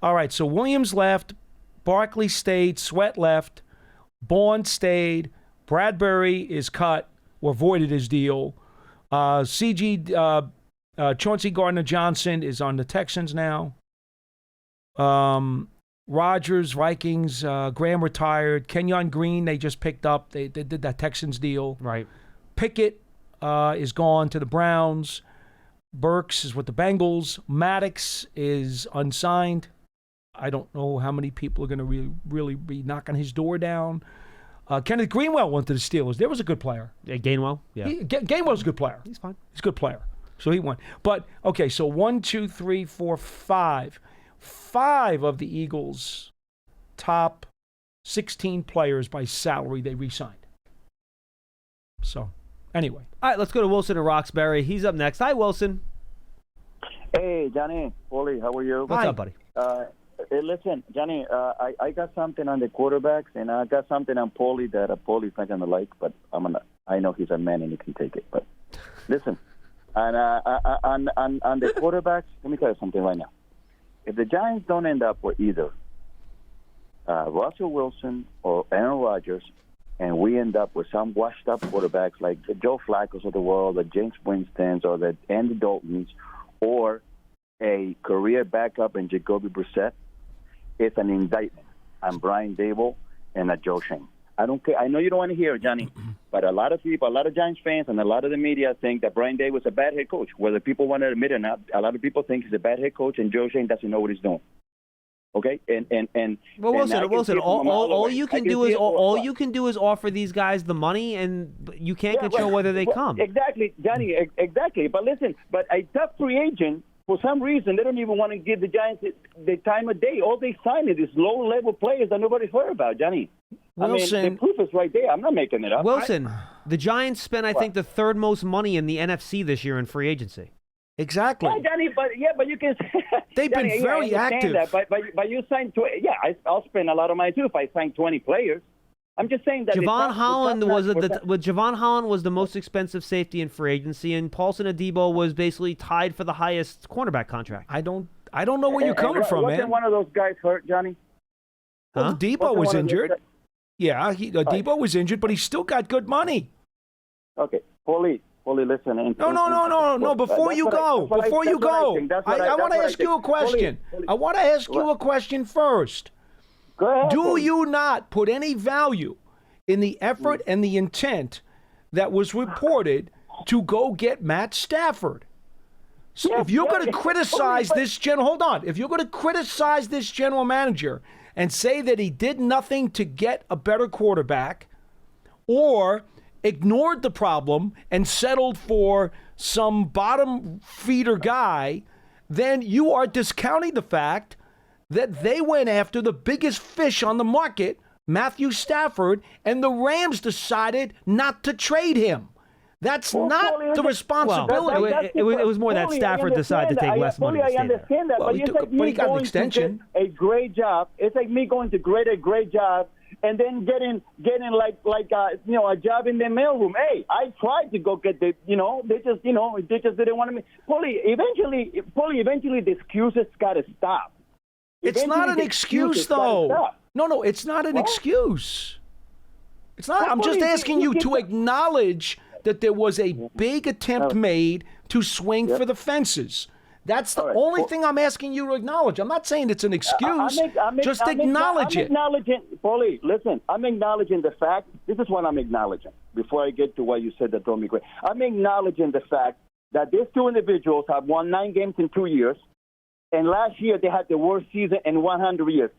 [SPEAKER 2] All right, so Williams left, Barkley stayed, Sweat left, Bourne stayed, Bradbury is cut or voided his deal. Chauncey Gardner-Johnson is on the Texans now. Rodgers, Vikings, Graham retired. Kenyon Green, they just picked up. They did that Texans deal.
[SPEAKER 1] Right.
[SPEAKER 2] Pickett is gone to the Browns. Burks is with the Bengals. Maddox is unsigned. I don't know how many people are going to really be knocking his door down. Kenneth Greenwell went to the Steelers. There was a good player.
[SPEAKER 1] Gainwell? Yeah.
[SPEAKER 2] Gainwell's a good player.
[SPEAKER 1] He's fine.
[SPEAKER 2] He's a good player. So he won. But, okay, so 1, 2, 3, 4, 5. 5 of the Eagles' top 16 players by salary they re-signed. So, anyway.
[SPEAKER 1] All right, let's go to Wilson in Roxbury. He's up next. Hi, Wilson.
[SPEAKER 5] Hey, Johnny, Paulie, how are you?
[SPEAKER 1] What's up, buddy?
[SPEAKER 5] Hey, listen, Johnny, I got something on the quarterbacks, and I got something on Paulie that Paulie's not gonna like, but I know he's a man and he can take it. But listen, on the quarterbacks, let me tell you something right now. If the Giants don't end up with either Russell Wilson or Aaron Rodgers, and we end up with some washed-up quarterbacks like the Joe Flacco's of the world, the James Winstons, or the Andy Daltons, or a career backup in Jacoby Brissett, it's an indictment on Brian Dable and Joe Shane. I don't care. I know you don't want to hear it, Johnny, but a lot of people, a lot of Giants fans, and a lot of the media think that Brian Dable is a bad head coach. Whether people want to admit it or not, a lot of people think he's a bad head coach, and Joe Shane doesn't know what he's doing. Okay,
[SPEAKER 1] well, Wilson, all you can do is offer these guys the money, and you can't control whether they come.
[SPEAKER 5] Exactly, Johnny. Exactly. But listen, a tough free agent, for some reason, they don't even want to give the Giants the time of day. All they sign is low-level players that nobody's heard about, Johnny.
[SPEAKER 2] Wilson,
[SPEAKER 5] I mean, the proof is right there. I'm not making it up.
[SPEAKER 1] Wilson, the Giants spent, I think, the third most money in the NFC this year in free agency.
[SPEAKER 2] Exactly.
[SPEAKER 5] Yeah, Johnny, but you can.
[SPEAKER 2] They've
[SPEAKER 5] Johnny,
[SPEAKER 2] been very active.
[SPEAKER 5] That, but you signed I'll spend a lot of money too if I sign 20 players. I'm just saying that
[SPEAKER 1] Javon Holland was the most expensive safety in free agency, and Paulson Adebo was basically tied for the highest cornerback contract.
[SPEAKER 2] I don't know where you're coming from, man.
[SPEAKER 5] Wasn't one of those guys hurt, Johnny?
[SPEAKER 2] Well, Debo was injured. Yeah, Debo was injured, but he still got good money.
[SPEAKER 5] Okay, Paulie, listen.
[SPEAKER 2] No. Before you go, I want to ask you a question. I want to ask you a question first.
[SPEAKER 5] Go ahead.
[SPEAKER 2] Do you not put any value in the effort and the intent that was reported to go get Matt Stafford? So if you're going to criticize this if you're going to criticize this general manager and say that he did nothing to get a better quarterback, or ignored the problem and settled for some bottom feeder guy, then you are discounting the fact that they went after the biggest fish on the market, Matthew Stafford, and the Rams decided not to trade him. That's not the responsibility.
[SPEAKER 1] Well, it was more that Stafford decided to take less money.
[SPEAKER 5] I understand that,
[SPEAKER 2] but he got an extension.
[SPEAKER 5] A great job. It's like me going to a great job, and then getting like a job in the mailroom. Hey, I tried to go get they just didn't want me. Paulie, eventually the excuses got to stop.
[SPEAKER 2] It's not an excuse, though. No, it's not an excuse. It's not. I'm just asking you to acknowledge that there was a big attempt made to swing for the fences. That's the only thing I'm asking you to acknowledge. I'm not saying it's an excuse. Just acknowledge it.
[SPEAKER 5] Paulie, listen, I'm acknowledging the fact. This is what I'm acknowledging. Before I get to what you said that drove me crazy, I'm acknowledging the fact that these two individuals have won 9 games in 2 years, and last year they had the worst season in 100 years.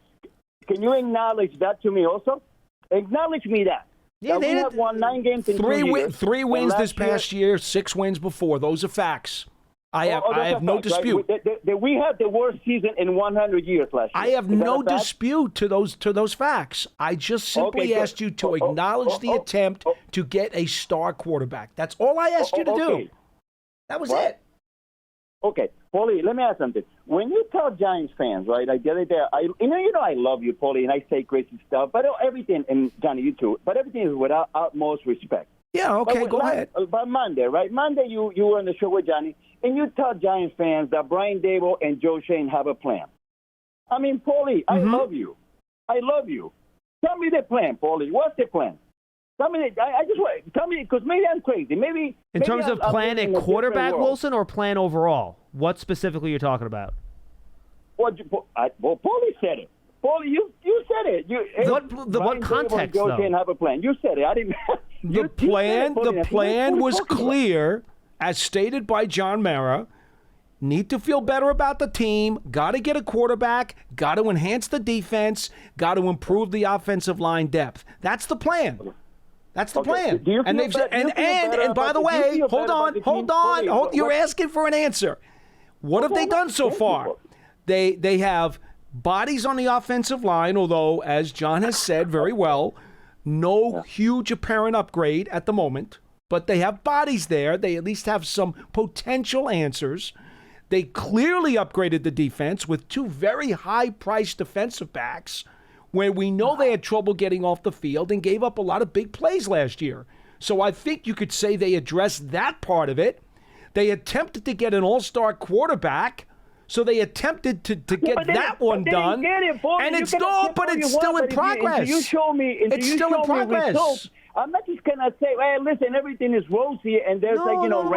[SPEAKER 5] Can you acknowledge that to me also? Acknowledge me that.
[SPEAKER 1] Yeah,
[SPEAKER 5] that we have won 9 games in 2 years.
[SPEAKER 2] 3 wins this past year, 6 wins before. Those are facts. I have no dispute.
[SPEAKER 5] Right? We had the worst season in 100 years last year.
[SPEAKER 2] I have no dispute to those facts. I just simply asked you to acknowledge the attempt to get a star quarterback. That's all I asked you to do. That was it.
[SPEAKER 5] Okay, Paulie, let me ask something. When you tell Giants fans, right, like the other day, I love you, Paulie, and I say crazy stuff, but everything, and Johnny, you too, but everything is with utmost respect.
[SPEAKER 2] Yeah, okay, go ahead.
[SPEAKER 5] But Monday, right? Monday you were on the show with Johnny, and you tell Giants fans that Brian Dable and Joe Shane have a plan. I mean, Paulie, I love you. I love you. Tell me the plan, Paulie. What's the plan? Tell me, tell me, because maybe I'm crazy. Maybe
[SPEAKER 1] in terms of plan at quarterback, Wilson, or plan overall? What specifically you're talking about?
[SPEAKER 5] Well, Paulie said it. Paulie, you said it.
[SPEAKER 1] What context,
[SPEAKER 5] Joe
[SPEAKER 1] though?
[SPEAKER 5] Shane have a plan. You said it. I didn't.
[SPEAKER 2] The plan was clear, as stated by John Mara. Need to feel better about the team. Got to get a quarterback. Got to enhance the defense. Got to improve the offensive line depth. That's the plan. That's the plan. And by the way, hold on. You're asking for an answer. What have they done so far? They have bodies on the offensive line, although, as John has said very well, no huge apparent upgrade at the moment. But they have bodies there. They at least have some potential answers. They clearly upgraded the defense with 2 very high-priced defensive backs where we know they had trouble getting off the field and gave up a lot of big plays last year. So I think you could say they addressed that part of it. They attempted to get an all-star quarterback, so they attempted to get that one done. And it's still in progress.
[SPEAKER 5] You show me.
[SPEAKER 2] It's still in progress.
[SPEAKER 5] I'm not just gonna say, "Hey, listen, everything is rosy," and there's rainbow.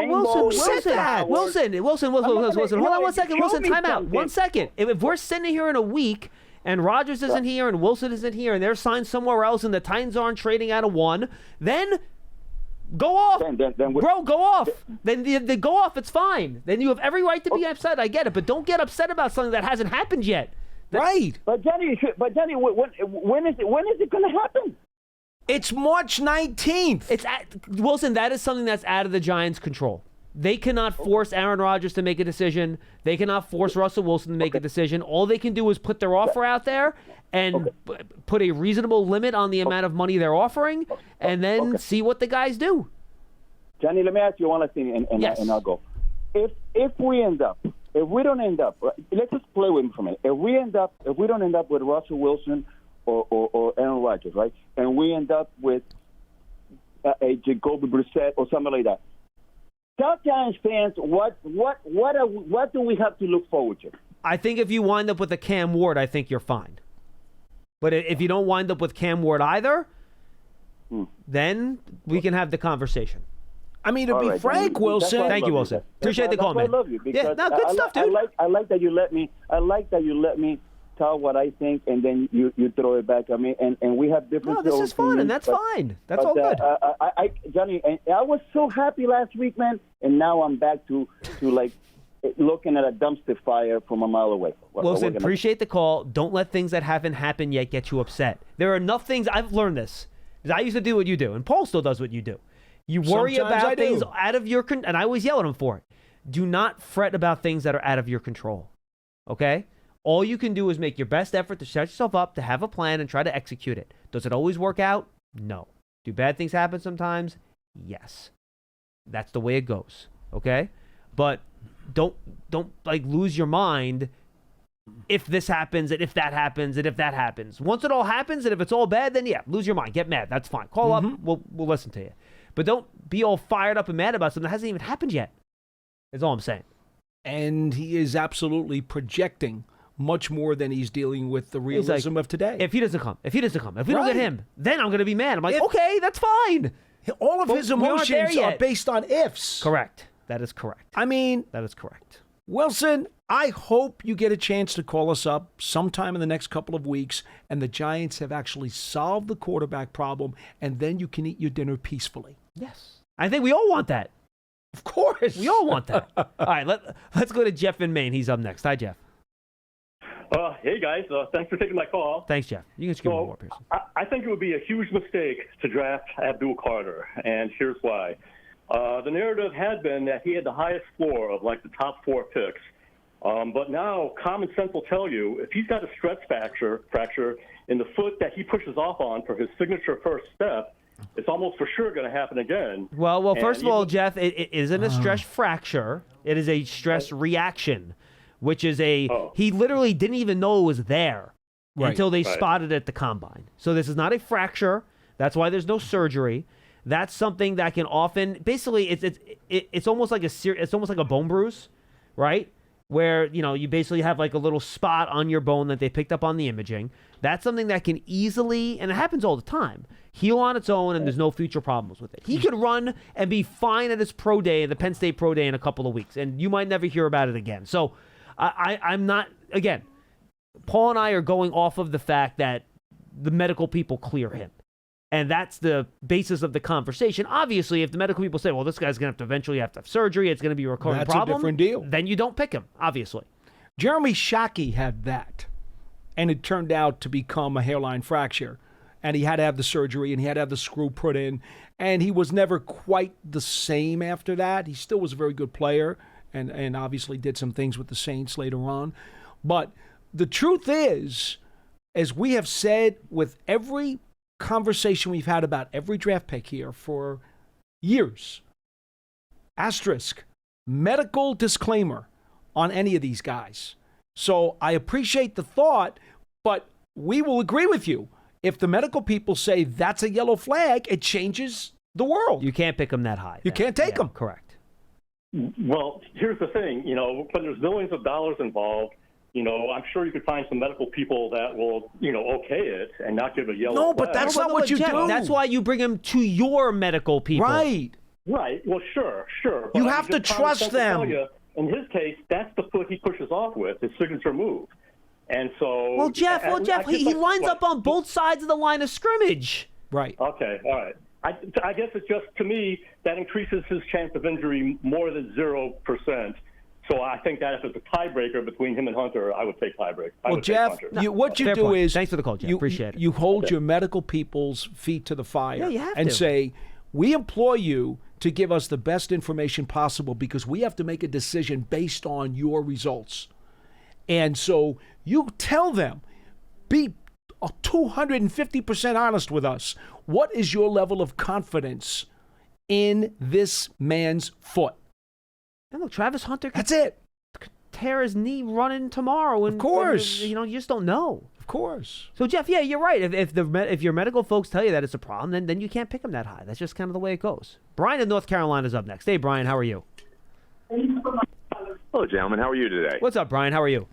[SPEAKER 1] Wilson. Hold on 1 second. Wilson, time out. 1 second. If we're sitting here in a week and Rodgers isn't here and Wilson isn't here and they're signed somewhere else and the Titans aren't trading out of one, then go off. Bro, go off. Then go off. It's fine. Then you have every right to be upset. I get it. But don't get upset about something that hasn't happened yet.
[SPEAKER 2] Right.
[SPEAKER 5] But Johnny, when is it going to happen?
[SPEAKER 2] It's March 19th.
[SPEAKER 1] Wilson, that is something that's out of the Giants' control. They cannot force Aaron Rodgers to make a decision. They cannot force Russell Wilson to make a decision. All they can do is put their offer out there and put a reasonable limit on the amount of money they're offering, and then see what the guys do.
[SPEAKER 5] Johnny, let me ask you one last thing, and I'll go. If we don't end up, let's just play with me for a minute. If we don't end up with Russell Wilson or Aaron Rodgers, right, and we end up with a Jacoby Brissett or something like that, tell Giants fans what do we have to look forward to?
[SPEAKER 1] I think if you wind up with a Cam Ward, I think you're fine. But if you don't wind up with Cam Ward either, then we can have the conversation.
[SPEAKER 2] I mean, to be frank, Wilson.
[SPEAKER 1] Thank you, Wilson. Appreciate the call, man.
[SPEAKER 5] I love you.
[SPEAKER 1] Yeah, no, good stuff, dude.
[SPEAKER 5] I like that you let me. Tell what I think, and then you throw it back at me, and we have different.
[SPEAKER 1] No, this is fun, and that's fine. That's all good.
[SPEAKER 5] Johnny, I was so happy last week, man, and now I'm back to like looking at a dumpster fire from a mile away.
[SPEAKER 1] Wilson, appreciate the call. Don't let things that haven't happened yet get you upset. There are enough things. I've learned this because I used to do what you do, and Paul still does what you do. You worry about things out of your control, and I always yell at him for it. Do not fret about things that are out of your control. Okay? All you can do is make your best effort to set yourself up, to have a plan, and try to execute it. Does it always work out? No. Do bad things happen sometimes? Yes. That's the way it goes. Okay? But don't like lose your mind if this happens, and if that happens, and if that happens. Once it all happens, and if it's all bad, then yeah, lose your mind. Get mad. That's fine. Call up. We'll listen to you. But don't be all fired up and mad about something that hasn't even happened yet. That's all I'm saying.
[SPEAKER 2] And he is absolutely projecting much more than he's dealing with the realism of today.
[SPEAKER 1] If he doesn't come, if we don't get him, then I'm going to be mad. I'm like, okay, that's fine.
[SPEAKER 2] All of his emotions are based on ifs.
[SPEAKER 1] Correct. That is correct.
[SPEAKER 2] I mean,
[SPEAKER 1] that is correct.
[SPEAKER 2] Wilson, I hope you get a chance to call us up sometime in the next couple of weeks, and the Giants have actually solved the quarterback problem, and then you can eat your dinner peacefully.
[SPEAKER 1] Yes. I think we all want that.
[SPEAKER 2] Of course.
[SPEAKER 1] We all want that. All right, let's go to Jeff in Maine. He's up next. Hi, Jeff.
[SPEAKER 6] Hey, guys. Thanks for taking my call.
[SPEAKER 1] Thanks, Jeff. You can scream more, Pearson.
[SPEAKER 6] I think it would be a huge mistake to draft Abdul Carter, and here's why. The narrative had been that he had the highest floor of, like, the top 4 picks. But now common sense will tell you if he's got a stress fracture in the foot that he pushes off on for his signature first step, it's almost for sure going to happen again.
[SPEAKER 1] Well, first of all, Jeff, it isn't a stress fracture. It is a stress reaction, which is he literally didn't even know it was there until they spotted it at the combine. So this is not a fracture. That's why there's no surgery. That's something that can often, basically, it's almost like a bone bruise, right? Where, you basically have like a little spot on your bone that they picked up on the imaging. That's something that can easily, and it happens all the time, heal on its own, and there's no future problems with it. He could run and be fine at his pro day, the Penn State pro day, in a couple of weeks, and you might never hear about it again. So I'm not, again, Paul and I are going off of the fact that the medical people clear him. And that's the basis of the conversation. Obviously, if the medical people say, well, this guy's going to eventually have to have surgery, it's going to be a recurring problem.
[SPEAKER 2] That's a different deal.
[SPEAKER 1] Then you don't pick him, obviously.
[SPEAKER 2] Jeremy Shockey had that, and it turned out to become a hairline fracture. And he had to have the surgery, and he had to have the screw put in. And he was never quite the same after that. He still was a very good player and obviously did some things with the Saints later on. But the truth is, as we have said with every conversation we've had about every draft pick here for years, asterisk, medical disclaimer on any of these guys. So I appreciate the thought, but we will agree with you. If the medical people say that's a yellow flag, it changes the world.
[SPEAKER 1] You can't pick them that high.
[SPEAKER 2] You can't take them.
[SPEAKER 1] Correct.
[SPEAKER 6] Well, here's the thing. When there's millions of dollars involved, I'm sure you could find some medical people that will, okay it and not give a yellow flag.
[SPEAKER 2] No, but that's not what you do.
[SPEAKER 1] That's why you bring him to your medical people.
[SPEAKER 2] Right.
[SPEAKER 6] Right. Well, sure. But
[SPEAKER 2] you have to trust them.
[SPEAKER 6] In his case, that's the foot he pushes off with, his signature move. And so...
[SPEAKER 1] Well, Jeff, he lines up on both sides of the line of scrimmage.
[SPEAKER 2] Right.
[SPEAKER 6] Okay, all right. I guess it's just, to me, that increases his chance of injury more than 0%. So I think that if it's a tiebreaker between him and Hunter, I would take tiebreaker.
[SPEAKER 2] Well, Jeff, what you do is...
[SPEAKER 1] Thanks for the call, Jeff. Appreciate it.
[SPEAKER 2] You hold your medical people's feet to the fire.
[SPEAKER 1] Yeah, you have
[SPEAKER 2] and
[SPEAKER 1] to.
[SPEAKER 2] say, we implore you to give us the best information possible because we have to make a decision based on your results. And so you tell them, be 250% honest with us. What is your level of confidence in this man's foot?
[SPEAKER 1] And look, Travis Hunter
[SPEAKER 2] That's it.
[SPEAKER 1] tear his knee running tomorrow. And,
[SPEAKER 2] of course.
[SPEAKER 1] You just don't know.
[SPEAKER 2] Of course.
[SPEAKER 1] So, Jeff, yeah, you're right. If your medical folks tell you that it's a problem, then you can't pick him that high. That's just kind of the way it goes. Brian in North Carolina is up next. Hey, Brian, how are you?
[SPEAKER 7] Hello, gentlemen. How are you today?
[SPEAKER 1] What's up, Brian? How are you?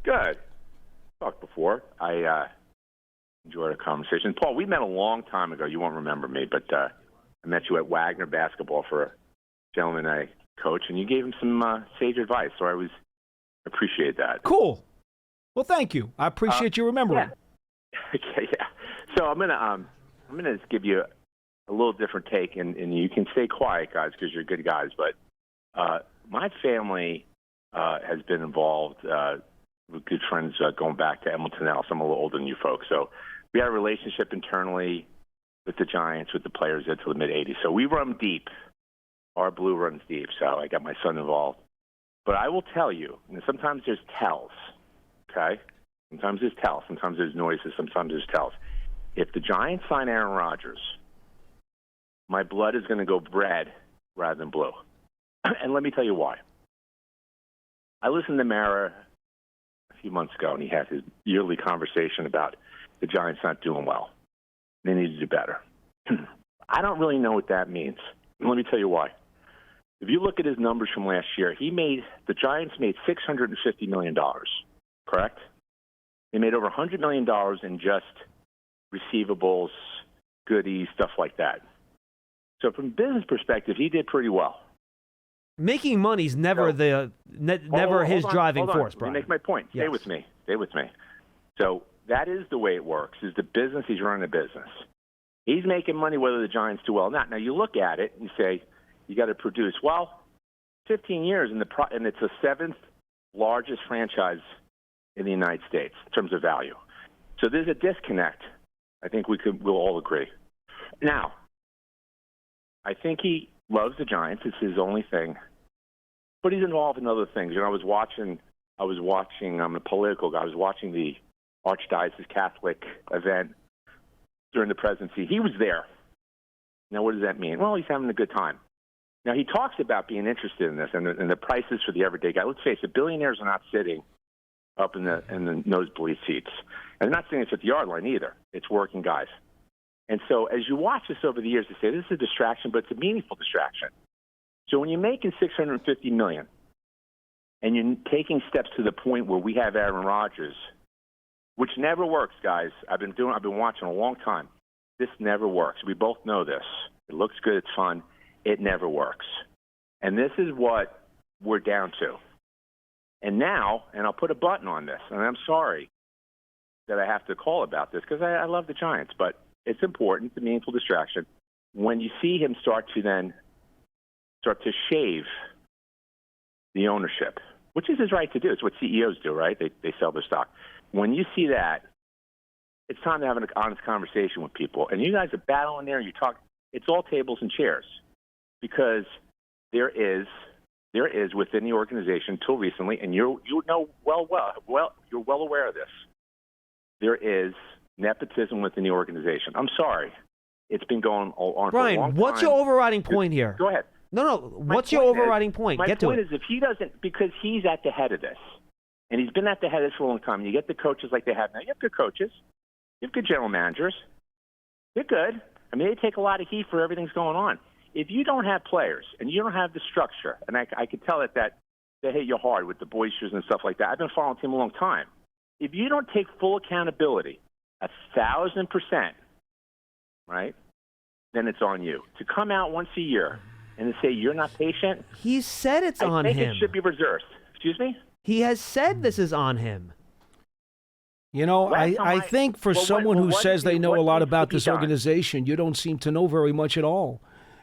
[SPEAKER 7] Good. Talked before. I enjoyed a conversation. Paul, we met a long time ago. You won't remember me, but I met you at Wagner basketball for a gentleman I coach, and you gave him some sage advice, so I appreciate that.
[SPEAKER 2] Cool. Well, thank you. I appreciate you remembering.
[SPEAKER 7] Yeah. Okay, yeah. So I'm gonna just give you a little different take, and you can stay quiet, guys, because you're good guys. But my family has been involved with good friends going back to Hamilton Else. I'm a little older than you folks, so we had a relationship internally with the Giants, with the players until the mid '80s. So we run deep. Our blue runs deep. So I got my son involved. But I will tell you, sometimes there's tells. Okay? Sometimes there's tells. Sometimes there's noises. Sometimes there's tells. If the Giants sign Aaron Rodgers, my blood is going to go red rather than blue. And let me tell you why. I listened to Mara a few months ago, and he had his yearly conversation about the Giants not doing well. They need to do better. I don't really know what that means. And let me tell you why. If you look at his numbers from last year, the Giants made $650 million, correct? They made over $100 million in just receivables, goodies, stuff like that. So from a business perspective, he did pretty well.
[SPEAKER 1] Making money's never his driving force, Brian.
[SPEAKER 7] Let me make my point.
[SPEAKER 1] Yes.
[SPEAKER 7] Stay with me. So that is the way it works, is the business. He's running a business. He's making money whether the Giants do well or not. Now, you look at it and you say, You got to produce. Well, 15 years, and it's the seventh largest franchise in the United States in terms of value. So there's a disconnect. I think we'll all agree. Now, I think he loves the Giants. It's his only thing. But he's involved in other things. I was watching, I'm a political guy. I was watching the Archdiocese Catholic event during the presidency. He was there. Now, what does that mean? Well, he's having a good time. Now, he talks about being interested in this and the prices for the everyday guy. Let's face it, billionaires are not sitting up in the nosebleed seats. And they're not sitting at the 50-yard line either. It's working guys. And so as you watch this over the years, you say this is a distraction, but it's a meaningful distraction. So when you're making $650 million and you're taking steps to the point where we have Aaron Rodgers, which never works, guys. I've been watching a long time. This never works. We both know this. It looks good. It's fun. It never works. And this is what we're down to. And now, and I'll put a button on this, and I'm sorry that I have to call about this because I love the Giants, but it's important. It's a meaningful distraction. When you see him start to shave the ownership, which is his right to do. It's what CEOs do, right? They sell their stock. When you see that, it's time to have an honest conversation with people. And you guys are battling there. You talk. It's all tables and chairs because there is within the organization until recently, and you know you're well aware of this. There is nepotism within the organization. I'm sorry, it's been going on
[SPEAKER 1] Brian,
[SPEAKER 7] for a long time.
[SPEAKER 1] What's your overriding point here?
[SPEAKER 7] Go ahead.
[SPEAKER 1] No. What's your overriding point?
[SPEAKER 7] My
[SPEAKER 1] Get to
[SPEAKER 7] point
[SPEAKER 1] it.
[SPEAKER 7] is if he doesn't, because he's at the head of this, and he's been at the head of this for a long time. You get the coaches like they have now. You have good coaches. You have good general managers. They're good. I mean, they take a lot of heat for everything's going on. If you don't have players and you don't have the structure, and I could tell that they hit you hard with the boisterous and stuff like that. I've been following the team a long time. If you don't take full accountability, 1,000%, right, then it's on you. To come out once a year and to say you're not patient.
[SPEAKER 1] He said it's on him.
[SPEAKER 7] I think it should be reversed. Excuse me?
[SPEAKER 1] He has said this is on him.
[SPEAKER 2] You know, I think for someone who says they know a lot about this organization, you don't seem to know very much at all.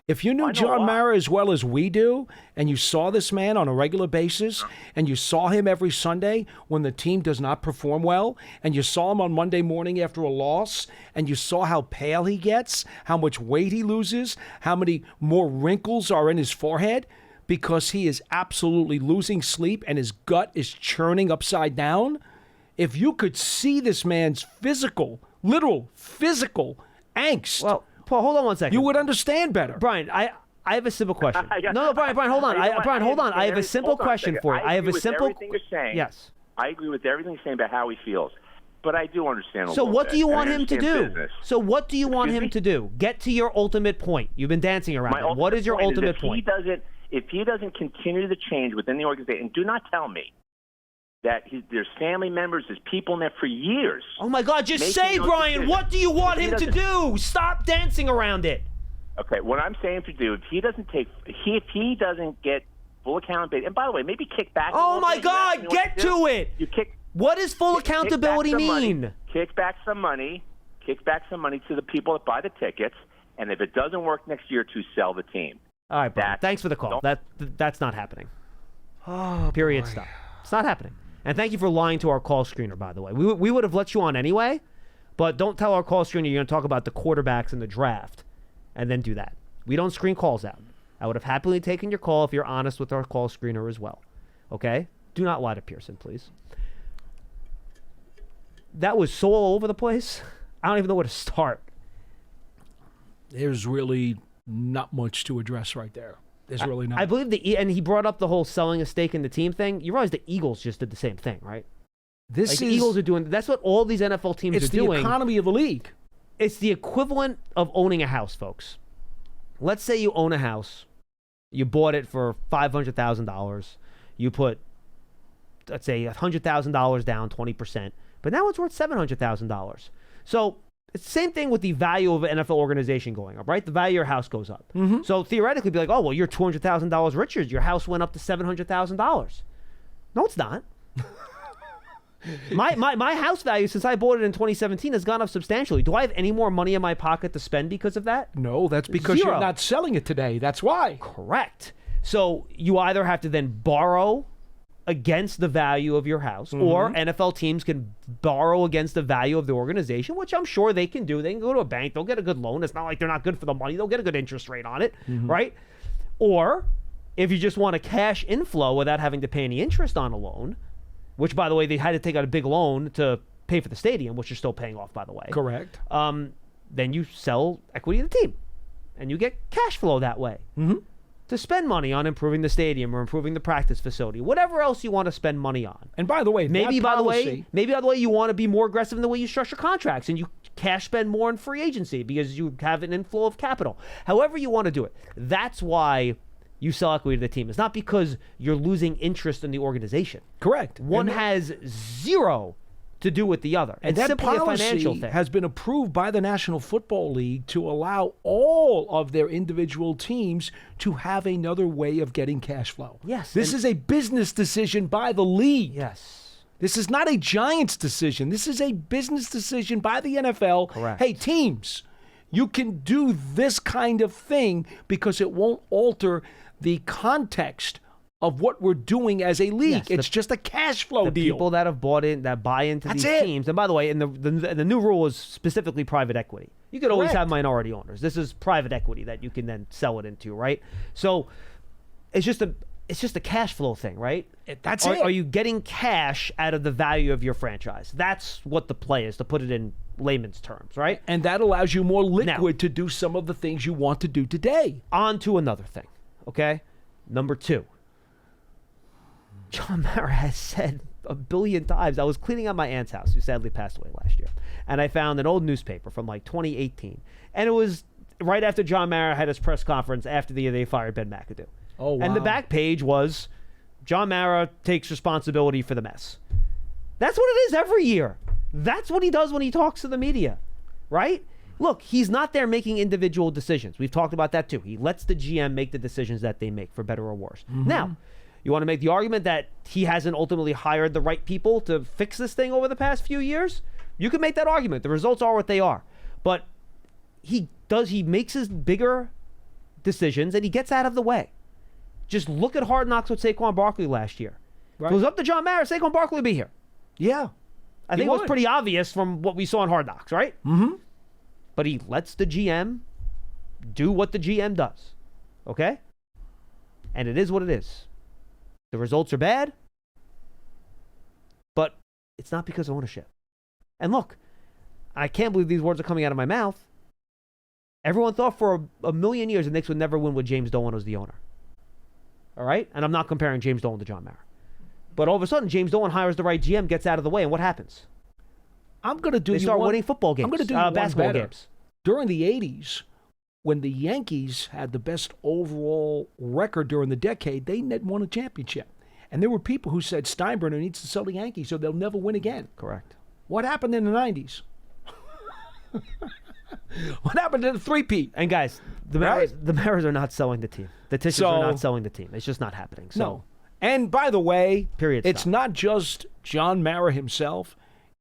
[SPEAKER 2] If you knew John Mara as well as we do, and you saw this man on a regular basis, and you saw him every Sunday when the team does not perform well, and you saw him on Monday morning after a loss, and you saw how pale he gets, how much weight he loses, how many more wrinkles are in his forehead, because he is absolutely losing sleep and his gut is churning upside down. If you could see this man's literal physical angst.
[SPEAKER 1] Well, Paul, hold on one second.
[SPEAKER 2] You would understand better.
[SPEAKER 1] Brian, I have a simple question. No, Brian, hold on. Brian, hold on. I have a simple question for you. I have a simple.
[SPEAKER 7] Everything you're saying.
[SPEAKER 1] Yes.
[SPEAKER 7] I agree with everything you're saying about how he feels, but I do understand.
[SPEAKER 1] So what do you want him to do? So what do you want him to do? Get to your ultimate point. You've been dancing around it. What is your ultimate point?
[SPEAKER 7] If he doesn't continue the change within the organization, and do not tell me that there's family members, there's people in there for years.
[SPEAKER 1] Oh my God! Just say, Brian, what do you want him to do? Stop dancing around it.
[SPEAKER 7] Okay, what I'm saying to do, if he doesn't get full accountability, and by the way, maybe kick back.
[SPEAKER 1] Oh my God! Get to it. What does full accountability mean?
[SPEAKER 7] Kick back some money to the people that buy the tickets, and if it doesn't work next year, to sell the team.
[SPEAKER 1] All right, Brian. Thanks for the call. That's not happening.
[SPEAKER 2] Oh,
[SPEAKER 1] period.
[SPEAKER 2] Boy.
[SPEAKER 1] Stop. It's not happening. And thank you for lying to our call screener, by the way. We would have let you on anyway, but don't tell our call screener you're going to talk about the quarterbacks in the draft and then do that. We don't screen calls out. I would have happily taken your call if you're honest with our call screener as well. Okay? Do not lie to Pearson, please. That was so all over the place. I don't even know where to start.
[SPEAKER 2] There's really not much to address right there. There's really not.
[SPEAKER 1] I believe and he brought up the whole selling a stake in the team thing. You realize the Eagles just did the same thing, right? The Eagles are doing. That's what all these NFL teams are doing.
[SPEAKER 2] It's the economy of the league.
[SPEAKER 1] It's the equivalent of owning a house, folks. Let's say you own a house. You bought it for $500,000. You put, let's say, $100,000 down, 20%. But now it's worth $700,000. So it's the same thing with the value of an NFL organization going up, right? The value of your house goes up.
[SPEAKER 2] Mm-hmm.
[SPEAKER 1] So theoretically, be like, oh, well, you're $200,000 richer. Your house went up to $700,000. No, it's not. My house value since I bought it in 2017 has gone up substantially. Do I have any more money in my pocket to spend because of that?
[SPEAKER 2] No, that's because
[SPEAKER 1] Zero.
[SPEAKER 2] you're not selling it today. That's why.
[SPEAKER 1] Correct. So you either have to then borrow against the value of your house, or NFL teams can borrow against the value of the organization, which I'm sure they can do. They can go to a bank. They'll get a good loan. It's not like they're not good for the money. They'll get a good interest rate on it, right? Or if you just want a cash inflow without having to pay any interest on a loan, which, by the way, they had to take out a big loan to pay for the stadium, which you're still paying off, by the way.
[SPEAKER 2] Correct.
[SPEAKER 1] Then you sell equity of the team, and you get cash flow that way. To spend money on improving the stadium or improving the practice facility, whatever else you want to spend money on.
[SPEAKER 2] And by the way,
[SPEAKER 1] maybe by the way you want to be more aggressive in the way you structure contracts and you cash spend more in free agency because you have an inflow of capital. However you want to do it, that's why you sell equity to the team. It's not because you're losing interest in the organization.
[SPEAKER 2] Correct.
[SPEAKER 1] One has zero to do with the other.
[SPEAKER 2] And
[SPEAKER 1] it's
[SPEAKER 2] that
[SPEAKER 1] simply a financial
[SPEAKER 2] policy
[SPEAKER 1] thing.
[SPEAKER 2] has been approved by the National Football League to allow all of their individual teams to have another way of getting cash flow.
[SPEAKER 1] Yes.
[SPEAKER 2] This is a business decision by the league.
[SPEAKER 1] Yes.
[SPEAKER 2] This is not a Giants decision. This is a business decision by the NFL.
[SPEAKER 1] Correct.
[SPEAKER 2] Hey, teams, you can do this kind of thing because it won't alter the context of what we're doing as a league.
[SPEAKER 1] Yes,
[SPEAKER 2] it's just a cash flow
[SPEAKER 1] the
[SPEAKER 2] deal.
[SPEAKER 1] people that have bought in, that buy into
[SPEAKER 2] That's
[SPEAKER 1] these
[SPEAKER 2] it.
[SPEAKER 1] teams. And by the way, and the new rule is specifically private equity. You could always
[SPEAKER 2] Correct.
[SPEAKER 1] have minority owners. This is private equity that you can then sell it into, right? So it's just a cash flow thing, right?
[SPEAKER 2] That's
[SPEAKER 1] it.
[SPEAKER 2] it.
[SPEAKER 1] Are you getting cash out of the value of your franchise? That's what the play is, to put it in layman's terms, right?
[SPEAKER 2] And that allows you more liquid to do some of the things you want to do today.
[SPEAKER 1] On to another thing, okay? Number 2. John Mara has said a billion times. I was cleaning out my aunt's house, who sadly passed away last year, and I found an old newspaper from like 2018, and it was right after John Mara had his press conference after the year they fired Ben McAdoo.
[SPEAKER 2] Oh, wow.
[SPEAKER 1] And the back page was, John Mara takes responsibility for the mess. That's what it is every year. That's what he does when he talks to the media, right? Look, he's not there making individual decisions. We've talked about that too. He lets the GM make the decisions that they make, for better or worse. Now, you want to make the argument that he hasn't ultimately hired the right people to fix this thing over the past few years? You can make that argument. The results are what they are. But he makes his bigger decisions and he gets out of the way. Just look at Hard Knocks with Saquon Barkley last year. Right. If it was up to John Mara, Saquon Barkley would be here.
[SPEAKER 2] Yeah.
[SPEAKER 1] I think it was pretty obvious from what we saw in Hard Knocks, right? But he lets the GM do what the GM does. Okay? And it is what it is. The results are bad, but it's not because of ownership. And look, I can't believe these words are coming out of my mouth. Everyone thought for a million years the Knicks would never win with James Dolan as the owner. All right? And I'm not comparing James Dolan to John Mara. But all of a sudden, James Dolan hires the right GM, gets out of the way, and what happens? They start winning football games.
[SPEAKER 2] I'm going to do you
[SPEAKER 1] basketball
[SPEAKER 2] one better.
[SPEAKER 1] games.
[SPEAKER 2] During the 80s, when the Yankees had the best overall record during the decade, they won a championship. And there were people who said Steinbrenner needs to sell the Yankees so they'll never win again.
[SPEAKER 1] Correct.
[SPEAKER 2] What happened in the 90s? What happened to the three-peat?
[SPEAKER 1] And guys, the Maras are not selling the team. The Tisches are not selling the team. It's just not happening. So.
[SPEAKER 2] No. And by the way, it's
[SPEAKER 1] stop.
[SPEAKER 2] not just John Mara himself.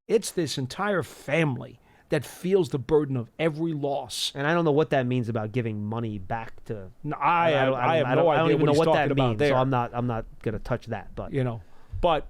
[SPEAKER 2] It's this entire family that feels the burden of every loss.
[SPEAKER 1] And I don't know what that means about giving money back to.
[SPEAKER 2] No, I have no idea.
[SPEAKER 1] I don't even know what that means.
[SPEAKER 2] There.
[SPEAKER 1] So I'm not going to touch that. But
[SPEAKER 2] but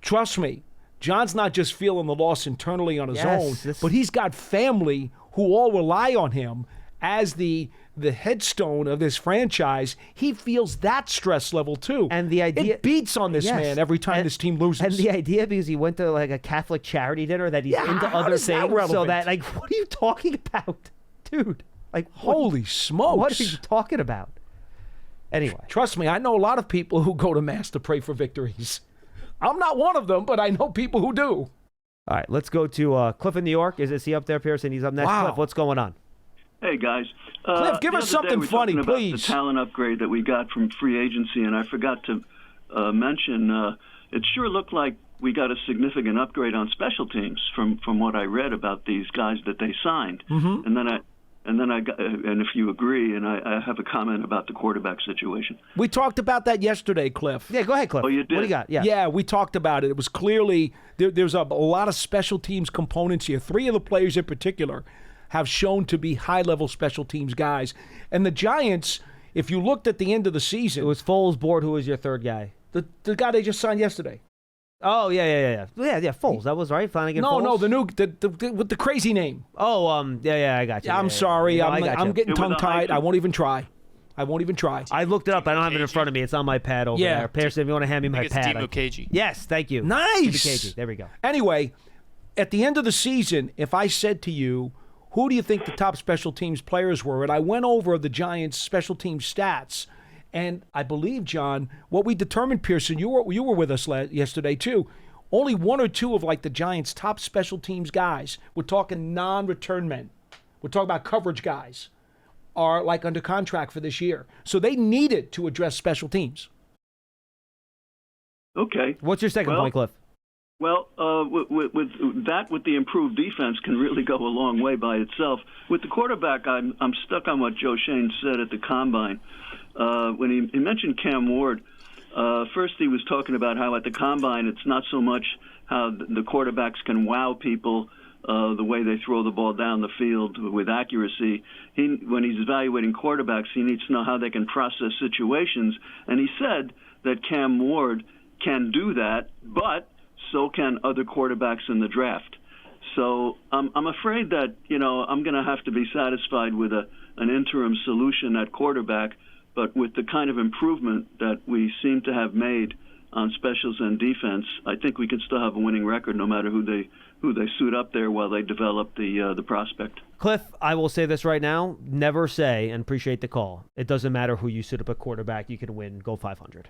[SPEAKER 2] trust me, John's not just feeling the loss internally on his own, but he's got family who all rely on him as the headstone of this franchise. He feels that stress level too.
[SPEAKER 1] And the idea,
[SPEAKER 2] it beats on this man every time this team loses.
[SPEAKER 1] And the idea, because he went to like a Catholic charity dinner, that he's into other things, so that like, what are you talking about, dude? Like,
[SPEAKER 2] holy smokes!
[SPEAKER 1] What are you talking about? Anyway,
[SPEAKER 2] trust me, I know a lot of people who go to mass to pray for victories. I'm not one of them, but I know people who do.
[SPEAKER 1] All right, let's go to Cliff in New York. Is he up there, Pearson? He's up next.
[SPEAKER 2] Wow.
[SPEAKER 1] Cliff, what's going on?
[SPEAKER 8] Hey, guys.
[SPEAKER 2] Cliff, give us something funny, please.
[SPEAKER 8] The talent upgrade that we got from free agency, and I forgot to mention, it sure looked like we got a significant upgrade on special teams from what I read about these guys that they signed.
[SPEAKER 2] Mm-hmm.
[SPEAKER 8] And then And then and if you agree, and I have a comment about the quarterback situation.
[SPEAKER 2] We talked about that yesterday, Cliff.
[SPEAKER 1] Yeah, go ahead, Cliff.
[SPEAKER 8] Oh, you did?
[SPEAKER 1] What do you got? Yeah.
[SPEAKER 2] Yeah, we talked about it. It was clearly there's a lot of special teams components here. 3 of the players in particular have shown to be high-level special teams guys. And the Giants, if you looked at the end of the season,
[SPEAKER 1] It was Foles, Board. Who was your third guy?
[SPEAKER 2] the guy they just signed yesterday.
[SPEAKER 1] Oh, yeah. Foles. That was right. Flanagan.
[SPEAKER 2] No,
[SPEAKER 1] Foles?
[SPEAKER 2] the new with the crazy name.
[SPEAKER 1] Oh, yeah, I got you.
[SPEAKER 2] I'm sorry.
[SPEAKER 1] No, I got
[SPEAKER 2] I'm
[SPEAKER 1] you.
[SPEAKER 2] getting
[SPEAKER 8] It was a
[SPEAKER 2] tongue-tied.
[SPEAKER 8] high-
[SPEAKER 2] I won't even try.
[SPEAKER 1] I looked it up. I don't have it in front of me. It's on my pad over
[SPEAKER 2] Yeah.
[SPEAKER 1] there. Pearson, if you want to hand me
[SPEAKER 3] I
[SPEAKER 1] my
[SPEAKER 3] think it's
[SPEAKER 1] pad.
[SPEAKER 3] Demo KG.
[SPEAKER 1] Yes, thank you.
[SPEAKER 2] Nice.
[SPEAKER 1] KG. There we go.
[SPEAKER 2] Anyway, at the end of the season, if I said to you, who do you think the top special teams players were? And I went over the Giants' special teams stats. And I believe, John, what we determined, Pearson, you were with us yesterday too. Only 1 or 2 of like the Giants' top special teams guys, we're talking non-return men, we're talking about coverage guys, are like under contract for this year. So they needed to address special teams.
[SPEAKER 8] Okay.
[SPEAKER 1] What's your second point, Cliff?
[SPEAKER 8] Well, with the improved defense can really go a long way by itself. With the quarterback, I'm stuck on what Joe Shane said at the Combine. When he mentioned Cam Ward, first he was talking about how at the Combine it's not so much how the quarterbacks can wow people the way they throw the ball down the field with accuracy. When he's evaluating quarterbacks, he needs to know how they can process situations. And he said that Cam Ward can do that, but so can other quarterbacks in the draft. So I'm afraid that I'm going to have to be satisfied with an interim solution at quarterback, but with the kind of improvement that we seem to have made on specials and defense, I think we can still have a winning record no matter who they suit up there while they develop the prospect.
[SPEAKER 1] Cliff, I will say this right now. Never say, and appreciate the call, it doesn't matter who you suit up at quarterback. You can win. Go 500.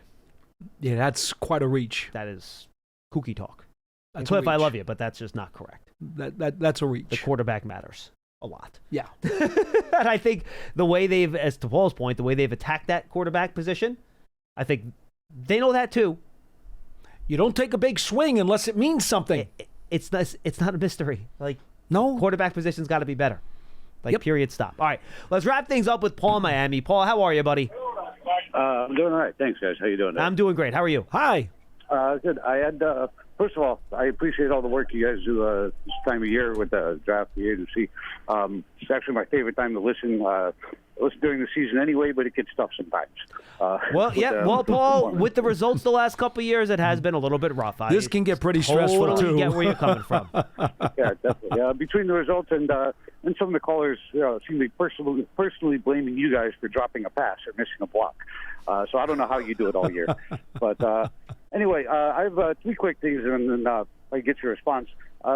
[SPEAKER 2] Yeah, that's quite a reach.
[SPEAKER 1] That is kooky talk.
[SPEAKER 2] That's
[SPEAKER 1] Cliff,
[SPEAKER 2] a
[SPEAKER 1] I
[SPEAKER 2] reach.
[SPEAKER 1] love you, but that's just not correct.
[SPEAKER 2] That's a reach.
[SPEAKER 1] The quarterback matters a lot.
[SPEAKER 2] Yeah.
[SPEAKER 1] And I think the way they've, as to Paul's point, the way they've attacked that quarterback position, I think they know that too.
[SPEAKER 2] You don't take a big swing unless it means something.
[SPEAKER 1] It's not a mystery. Like,
[SPEAKER 2] no.
[SPEAKER 1] Quarterback position's got to be better. Like,
[SPEAKER 2] Yep.
[SPEAKER 1] period, stop. All right, let's wrap things up with Paul in Miami. Paul, how are you, buddy?
[SPEAKER 9] I'm doing all right. Thanks, guys. How you doing?
[SPEAKER 1] I'm doing great. How are you?
[SPEAKER 2] Hi.
[SPEAKER 9] Good. I had, first of all, I appreciate all the work you guys do this time of year with the draft, the agency. It's actually my favorite time to listen. Listen during the season anyway, but it gets tough sometimes.
[SPEAKER 1] Paul, with the results the last couple of years, it has been a little bit rough.
[SPEAKER 2] This can get pretty stressful,
[SPEAKER 1] totally
[SPEAKER 2] too.
[SPEAKER 1] Get where you're coming from.
[SPEAKER 9] Yeah, definitely. Between the results and some of the callers seem to be personally blaming you guys for dropping a pass or missing a block. So I don't know how you do it all year. But anyway, I have 3 quick things, and then I get your response.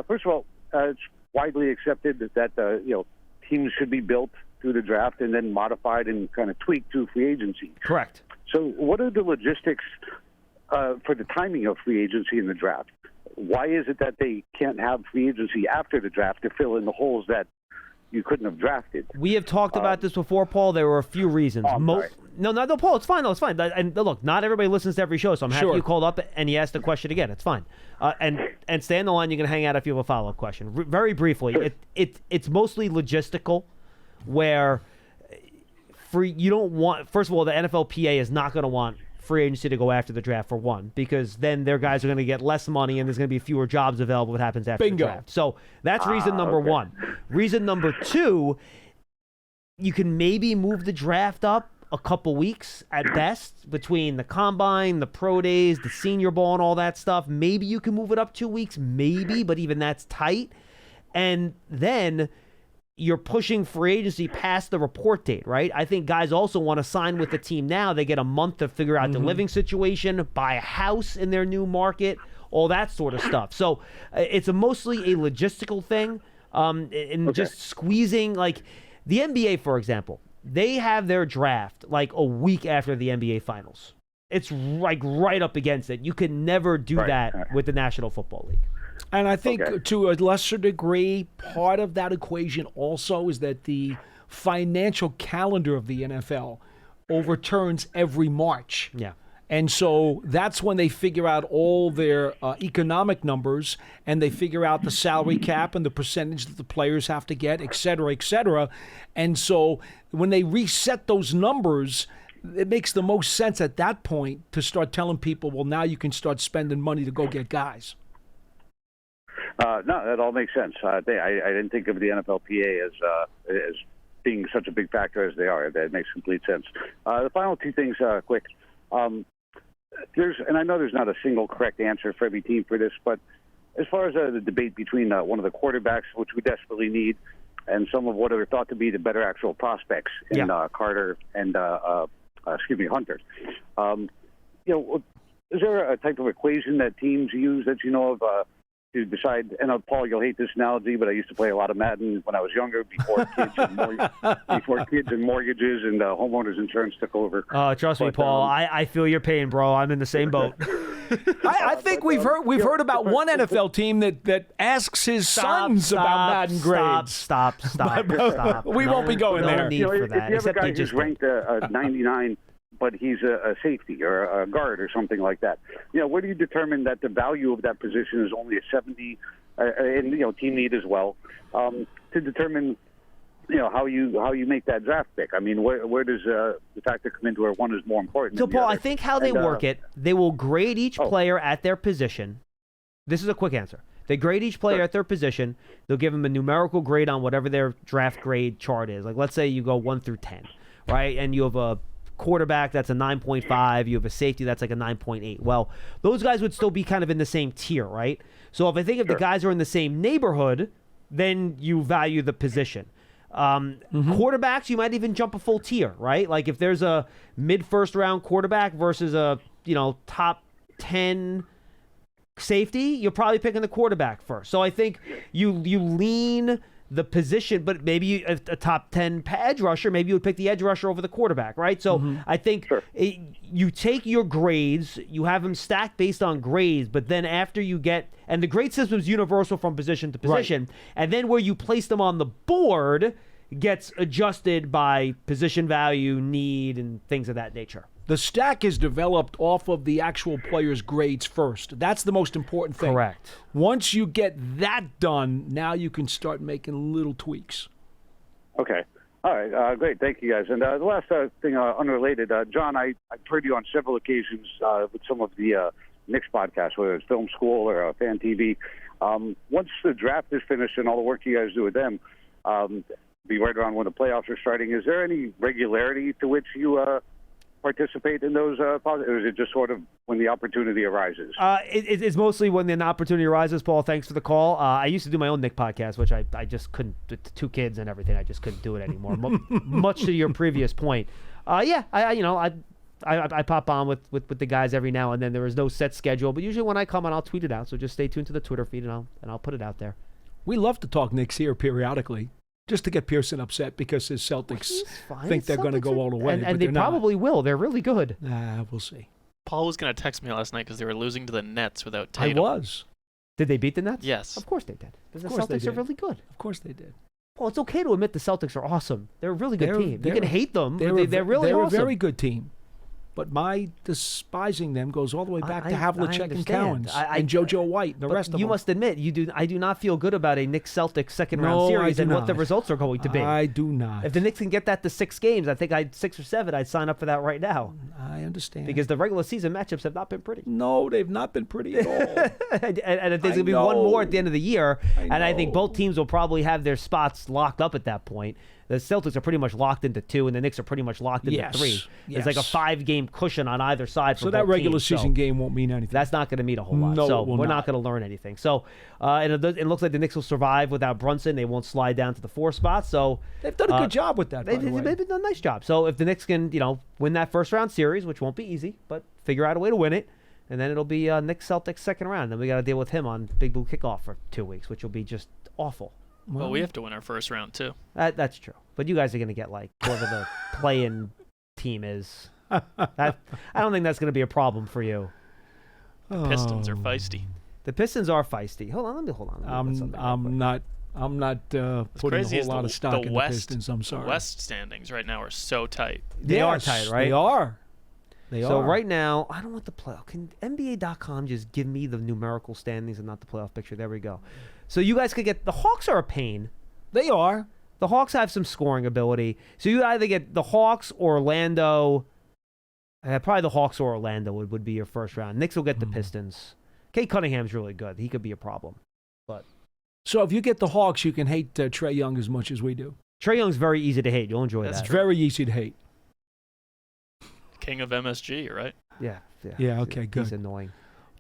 [SPEAKER 9] First of all, it's widely accepted that teams should be built through the draft and then modified and kind of tweaked through free agency.
[SPEAKER 1] Correct.
[SPEAKER 9] So what are the logistics for the timing of free agency in the draft? Why is it that they can't have free agency after the draft to fill in the holes that you couldn't have drafted?
[SPEAKER 1] We have talked about this before, Paul. There were a few reasons.
[SPEAKER 9] Sorry.
[SPEAKER 1] No, Paul, it's fine. No, it's fine. And look, not everybody listens to every show, so I'm happy
[SPEAKER 2] Sure.
[SPEAKER 1] you called up and you asked the question again. It's fine. And stay on the line. You can hang out if you have a follow-up question. Very briefly, it's mostly logistical, where you don't want. First of all, the NFLPA is not going to want free agency to go after the draft, for one, because then their guys are going to get less money and there's going to be fewer jobs available. What happens after
[SPEAKER 2] Bingo.
[SPEAKER 1] the draft? So that's reason number one. Reason number 2, you can maybe move the draft up a couple weeks at best between the combine, the pro days, the senior bowl, and all that stuff. Maybe you can move it up 2 weeks, maybe, but even that's tight. And then you're pushing free agency past the report date, right? I think guys also want to sign with the team now. They get a month to figure out the living situation, buy a house in their new market, all that sort of stuff. So it's mostly a logistical thing, and just squeezing, like the NBA, for example. They have their draft like a week after the NBA Finals. It's like right up against it. You can never do that with the National Football League.
[SPEAKER 2] And I think to a lesser degree, part of that equation also is that the financial calendar of the NFL overturns every March.
[SPEAKER 1] Yeah.
[SPEAKER 2] And so that's when they figure out all their economic numbers, and they figure out the salary cap and the percentage that the players have to get, et cetera, et cetera. And so when they reset those numbers, it makes the most sense at that point to start telling people, well, now you can start spending money to go get guys.
[SPEAKER 9] No, that all makes sense. I didn't think of the NFLPA as being such a big factor as they are. That makes complete sense. The final two things, quick. And I know there's not a single correct answer for every team for this, but as far as the debate between one of the quarterbacks, which we desperately need, and some of what are thought to be the better actual prospects in Carter and Hunter. Is there a type of equation that teams use that you know of to decide? And Paul, you'll hate this analogy, but I used to play a lot of Madden when I was younger, before kids and mortgages and homeowners insurance took over.
[SPEAKER 1] Trust me, Paul. I feel your pain, bro. I'm in the same boat.
[SPEAKER 2] I think we've heard about one NFL team that asks his sons about Madden grades.
[SPEAKER 1] Stop.
[SPEAKER 2] We won't be going there.
[SPEAKER 1] No need for that.
[SPEAKER 9] If you have a guy who's ranked a 99, but he's a safety or a guard or something like that, where do you determine that the value of that position is only a 70, and team need as well, to determine how you make that draft pick? I mean, where does the factor come into where one is more important?
[SPEAKER 1] So, Paul, I think how they work it, they will grade each player at their position. This is a quick answer. They grade each player at their position. They'll give them a numerical grade on whatever their draft grade chart is. Like, let's say you go 1 through 10, right? And you have a quarterback that's a 9.5, you have a safety that's like a 9.8. Well, those guys would still be kind of in the same tier, right? So if the guys are in the same neighborhood, then you value the position. Quarterbacks, you might even jump a full tier, right? Like if there's a mid-first round quarterback versus a top 10 safety, you're probably picking the quarterback first. So I think you lean the position, but maybe a top 10 edge rusher, maybe you would pick the edge rusher over the quarterback, right? So I think you take your grades, you have them stacked based on grades, but then after you get, and the grade system is universal from position to position, and then where you place them on the board gets adjusted by position value, need, and things of that nature.
[SPEAKER 2] The stack is developed off of the actual player's grades first. That's the most important thing.
[SPEAKER 1] Correct.
[SPEAKER 2] Once you get that done, now you can start making little tweaks.
[SPEAKER 9] Okay. All right. Great. Thank you, guys. And the last thing, unrelated, John, I've heard you on several occasions with some of the Knicks podcasts, whether it's Film School or Fan TV. Once the draft is finished and all the work you guys do with them, be right around when the playoffs are starting, is there any regularity to which you participate in those or is it just sort of when the opportunity arises?
[SPEAKER 1] It's mostly when the opportunity arises, Paul. Thanks for the call. I used to do my own Nick podcast, which I just couldn't, with 2 kids and everything, I just couldn't do it anymore. Much to your previous point. I pop on with the guys every now and then. There is no set schedule, but usually when I come on, I'll tweet it out. So just stay tuned to the Twitter feed and I'll put it out there.
[SPEAKER 2] We love to talk Knicks here periodically, just to get Pearson upset because his Celtics think they're going to go all the way.
[SPEAKER 1] And they probably will. They're really good.
[SPEAKER 2] We'll see.
[SPEAKER 3] Paul was going to text me last night because they were losing to the Nets without Tatum.
[SPEAKER 2] I was.
[SPEAKER 1] Did they beat the Nets?
[SPEAKER 3] Yes.
[SPEAKER 1] Of course they did. Because the Celtics are really good.
[SPEAKER 2] Of course they did.
[SPEAKER 1] Well, it's okay to admit the Celtics are awesome. They're a really good team. You can hate them. They're really awesome.
[SPEAKER 2] They're a very good team. But my despising them goes all the way back to Havlicek and Cowens and JoJo White and the rest of them.
[SPEAKER 1] You must admit, I do not feel good about a Knicks-Celtics second-round series and what the results are going to be.
[SPEAKER 2] I do not.
[SPEAKER 1] If the Knicks can get that to 6 games, I think 6 or 7, I'd sign up for that right now.
[SPEAKER 2] I understand.
[SPEAKER 1] Because the regular season matchups have not been pretty.
[SPEAKER 2] No, they've not been pretty at all.
[SPEAKER 1] and there's going to be one more at the end of the year, and I think both teams will probably have their spots locked up at that point. The Celtics are pretty much locked into 2, and the Knicks are pretty much locked into 3. There's like a 5-game cushion on either side.
[SPEAKER 2] So that regular season game won't mean anything.
[SPEAKER 1] That's not going to mean a whole lot.
[SPEAKER 2] No,
[SPEAKER 1] so
[SPEAKER 2] we're
[SPEAKER 1] not going to learn anything. So and it looks like the Knicks will survive without Brunson. They won't slide down to the 4 spot. So
[SPEAKER 2] they've done a good job with that.
[SPEAKER 1] They've done a nice job. So if the Knicks can, win that first round series, which won't be easy, but figure out a way to win it, and then it'll be Knicks-Celtics second round. Then we got to deal with him on Big Blue Kickoff for 2 weeks, which will be just awful.
[SPEAKER 3] Well, we have to win our first round, too.
[SPEAKER 1] That's true. But you guys are going to get, whoever the play-in team is. I don't think that's going to be a problem for you.
[SPEAKER 3] The Pistons are feisty.
[SPEAKER 1] The Pistons are feisty. Hold on.
[SPEAKER 2] I'm not putting a whole lot of stock in the Pistons. I'm sorry.
[SPEAKER 3] The West standings right now are so tight.
[SPEAKER 1] They are tight, right?
[SPEAKER 2] They are. They
[SPEAKER 1] So
[SPEAKER 2] are.
[SPEAKER 1] right now, I don't want the playoff. Can NBA.com just give me the numerical standings and not the playoff picture? There we go. So you guys could get the Hawks are a pain.
[SPEAKER 2] They are.
[SPEAKER 1] The Hawks have some scoring ability. So you either get the Hawks or Orlando. Probably the Hawks or Orlando would be your first round. Knicks will get the Pistons. Kate Cunningham's really good. He could be a problem. But
[SPEAKER 2] So if you get the Hawks, you can hate Trae Young as much as we do.
[SPEAKER 1] Trae Young's very easy to hate. You'll enjoy
[SPEAKER 3] That's
[SPEAKER 1] that.
[SPEAKER 2] It's very easy to hate.
[SPEAKER 3] King of MSG, right?
[SPEAKER 2] Yeah, okay, good.
[SPEAKER 1] He's annoying.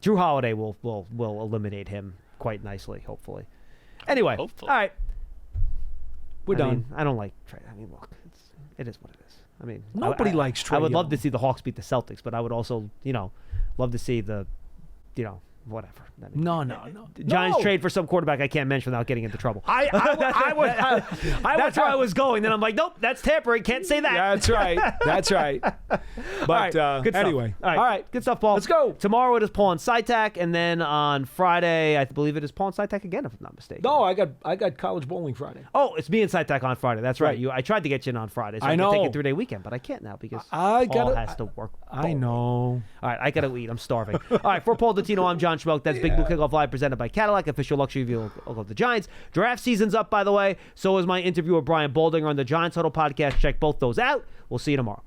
[SPEAKER 1] Drew Holiday will eliminate him quite nicely, hopefully. Anyway,
[SPEAKER 3] Hopefully.
[SPEAKER 1] all right.
[SPEAKER 2] We're done.
[SPEAKER 1] Mean, I don't like Trae. I mean, look, it is what it is. I mean,
[SPEAKER 2] Nobody likes Trae
[SPEAKER 1] I would love
[SPEAKER 2] Young.
[SPEAKER 1] to see the Hawks beat the Celtics, but I would also, love to see the, whatever. I mean,
[SPEAKER 2] No.
[SPEAKER 1] the Giants
[SPEAKER 2] No.
[SPEAKER 1] trade for some quarterback I can't mention without getting into trouble.
[SPEAKER 2] I
[SPEAKER 1] That's where I was going. Then I'm like, nope, that's tampering. Can't say that.
[SPEAKER 2] That's right. That's right. But
[SPEAKER 1] All right, good stuff.
[SPEAKER 2] anyway.
[SPEAKER 1] All right, good stuff, Paul.
[SPEAKER 2] Let's go.
[SPEAKER 1] Tomorrow it is Paul and SciTech, and then on Friday, I believe it is Paul and SciTech again, if I'm not mistaken.
[SPEAKER 2] No, I got college bowling Friday.
[SPEAKER 1] Oh, it's me and SciTech on Friday. That's right.
[SPEAKER 2] Right.
[SPEAKER 1] I tried to get you in on Friday, so
[SPEAKER 2] I
[SPEAKER 1] I can
[SPEAKER 2] know.
[SPEAKER 1] take a 3-day weekend, but I can't now because
[SPEAKER 2] I
[SPEAKER 1] Paul
[SPEAKER 2] gotta-
[SPEAKER 1] has to work.
[SPEAKER 2] I
[SPEAKER 1] bowling.
[SPEAKER 2] know.
[SPEAKER 1] All right, I got to eat. I'm starving. All right, for Paul Dottino, I'm John Schmeelk. That's Big Blue Kickoff Live presented by Cadillac, official luxury vehicle of the Giants. Draft season's up, by the way. So is my interview with Brian Baldinger on the Giants Huddle podcast. Check both those out. We'll see you tomorrow.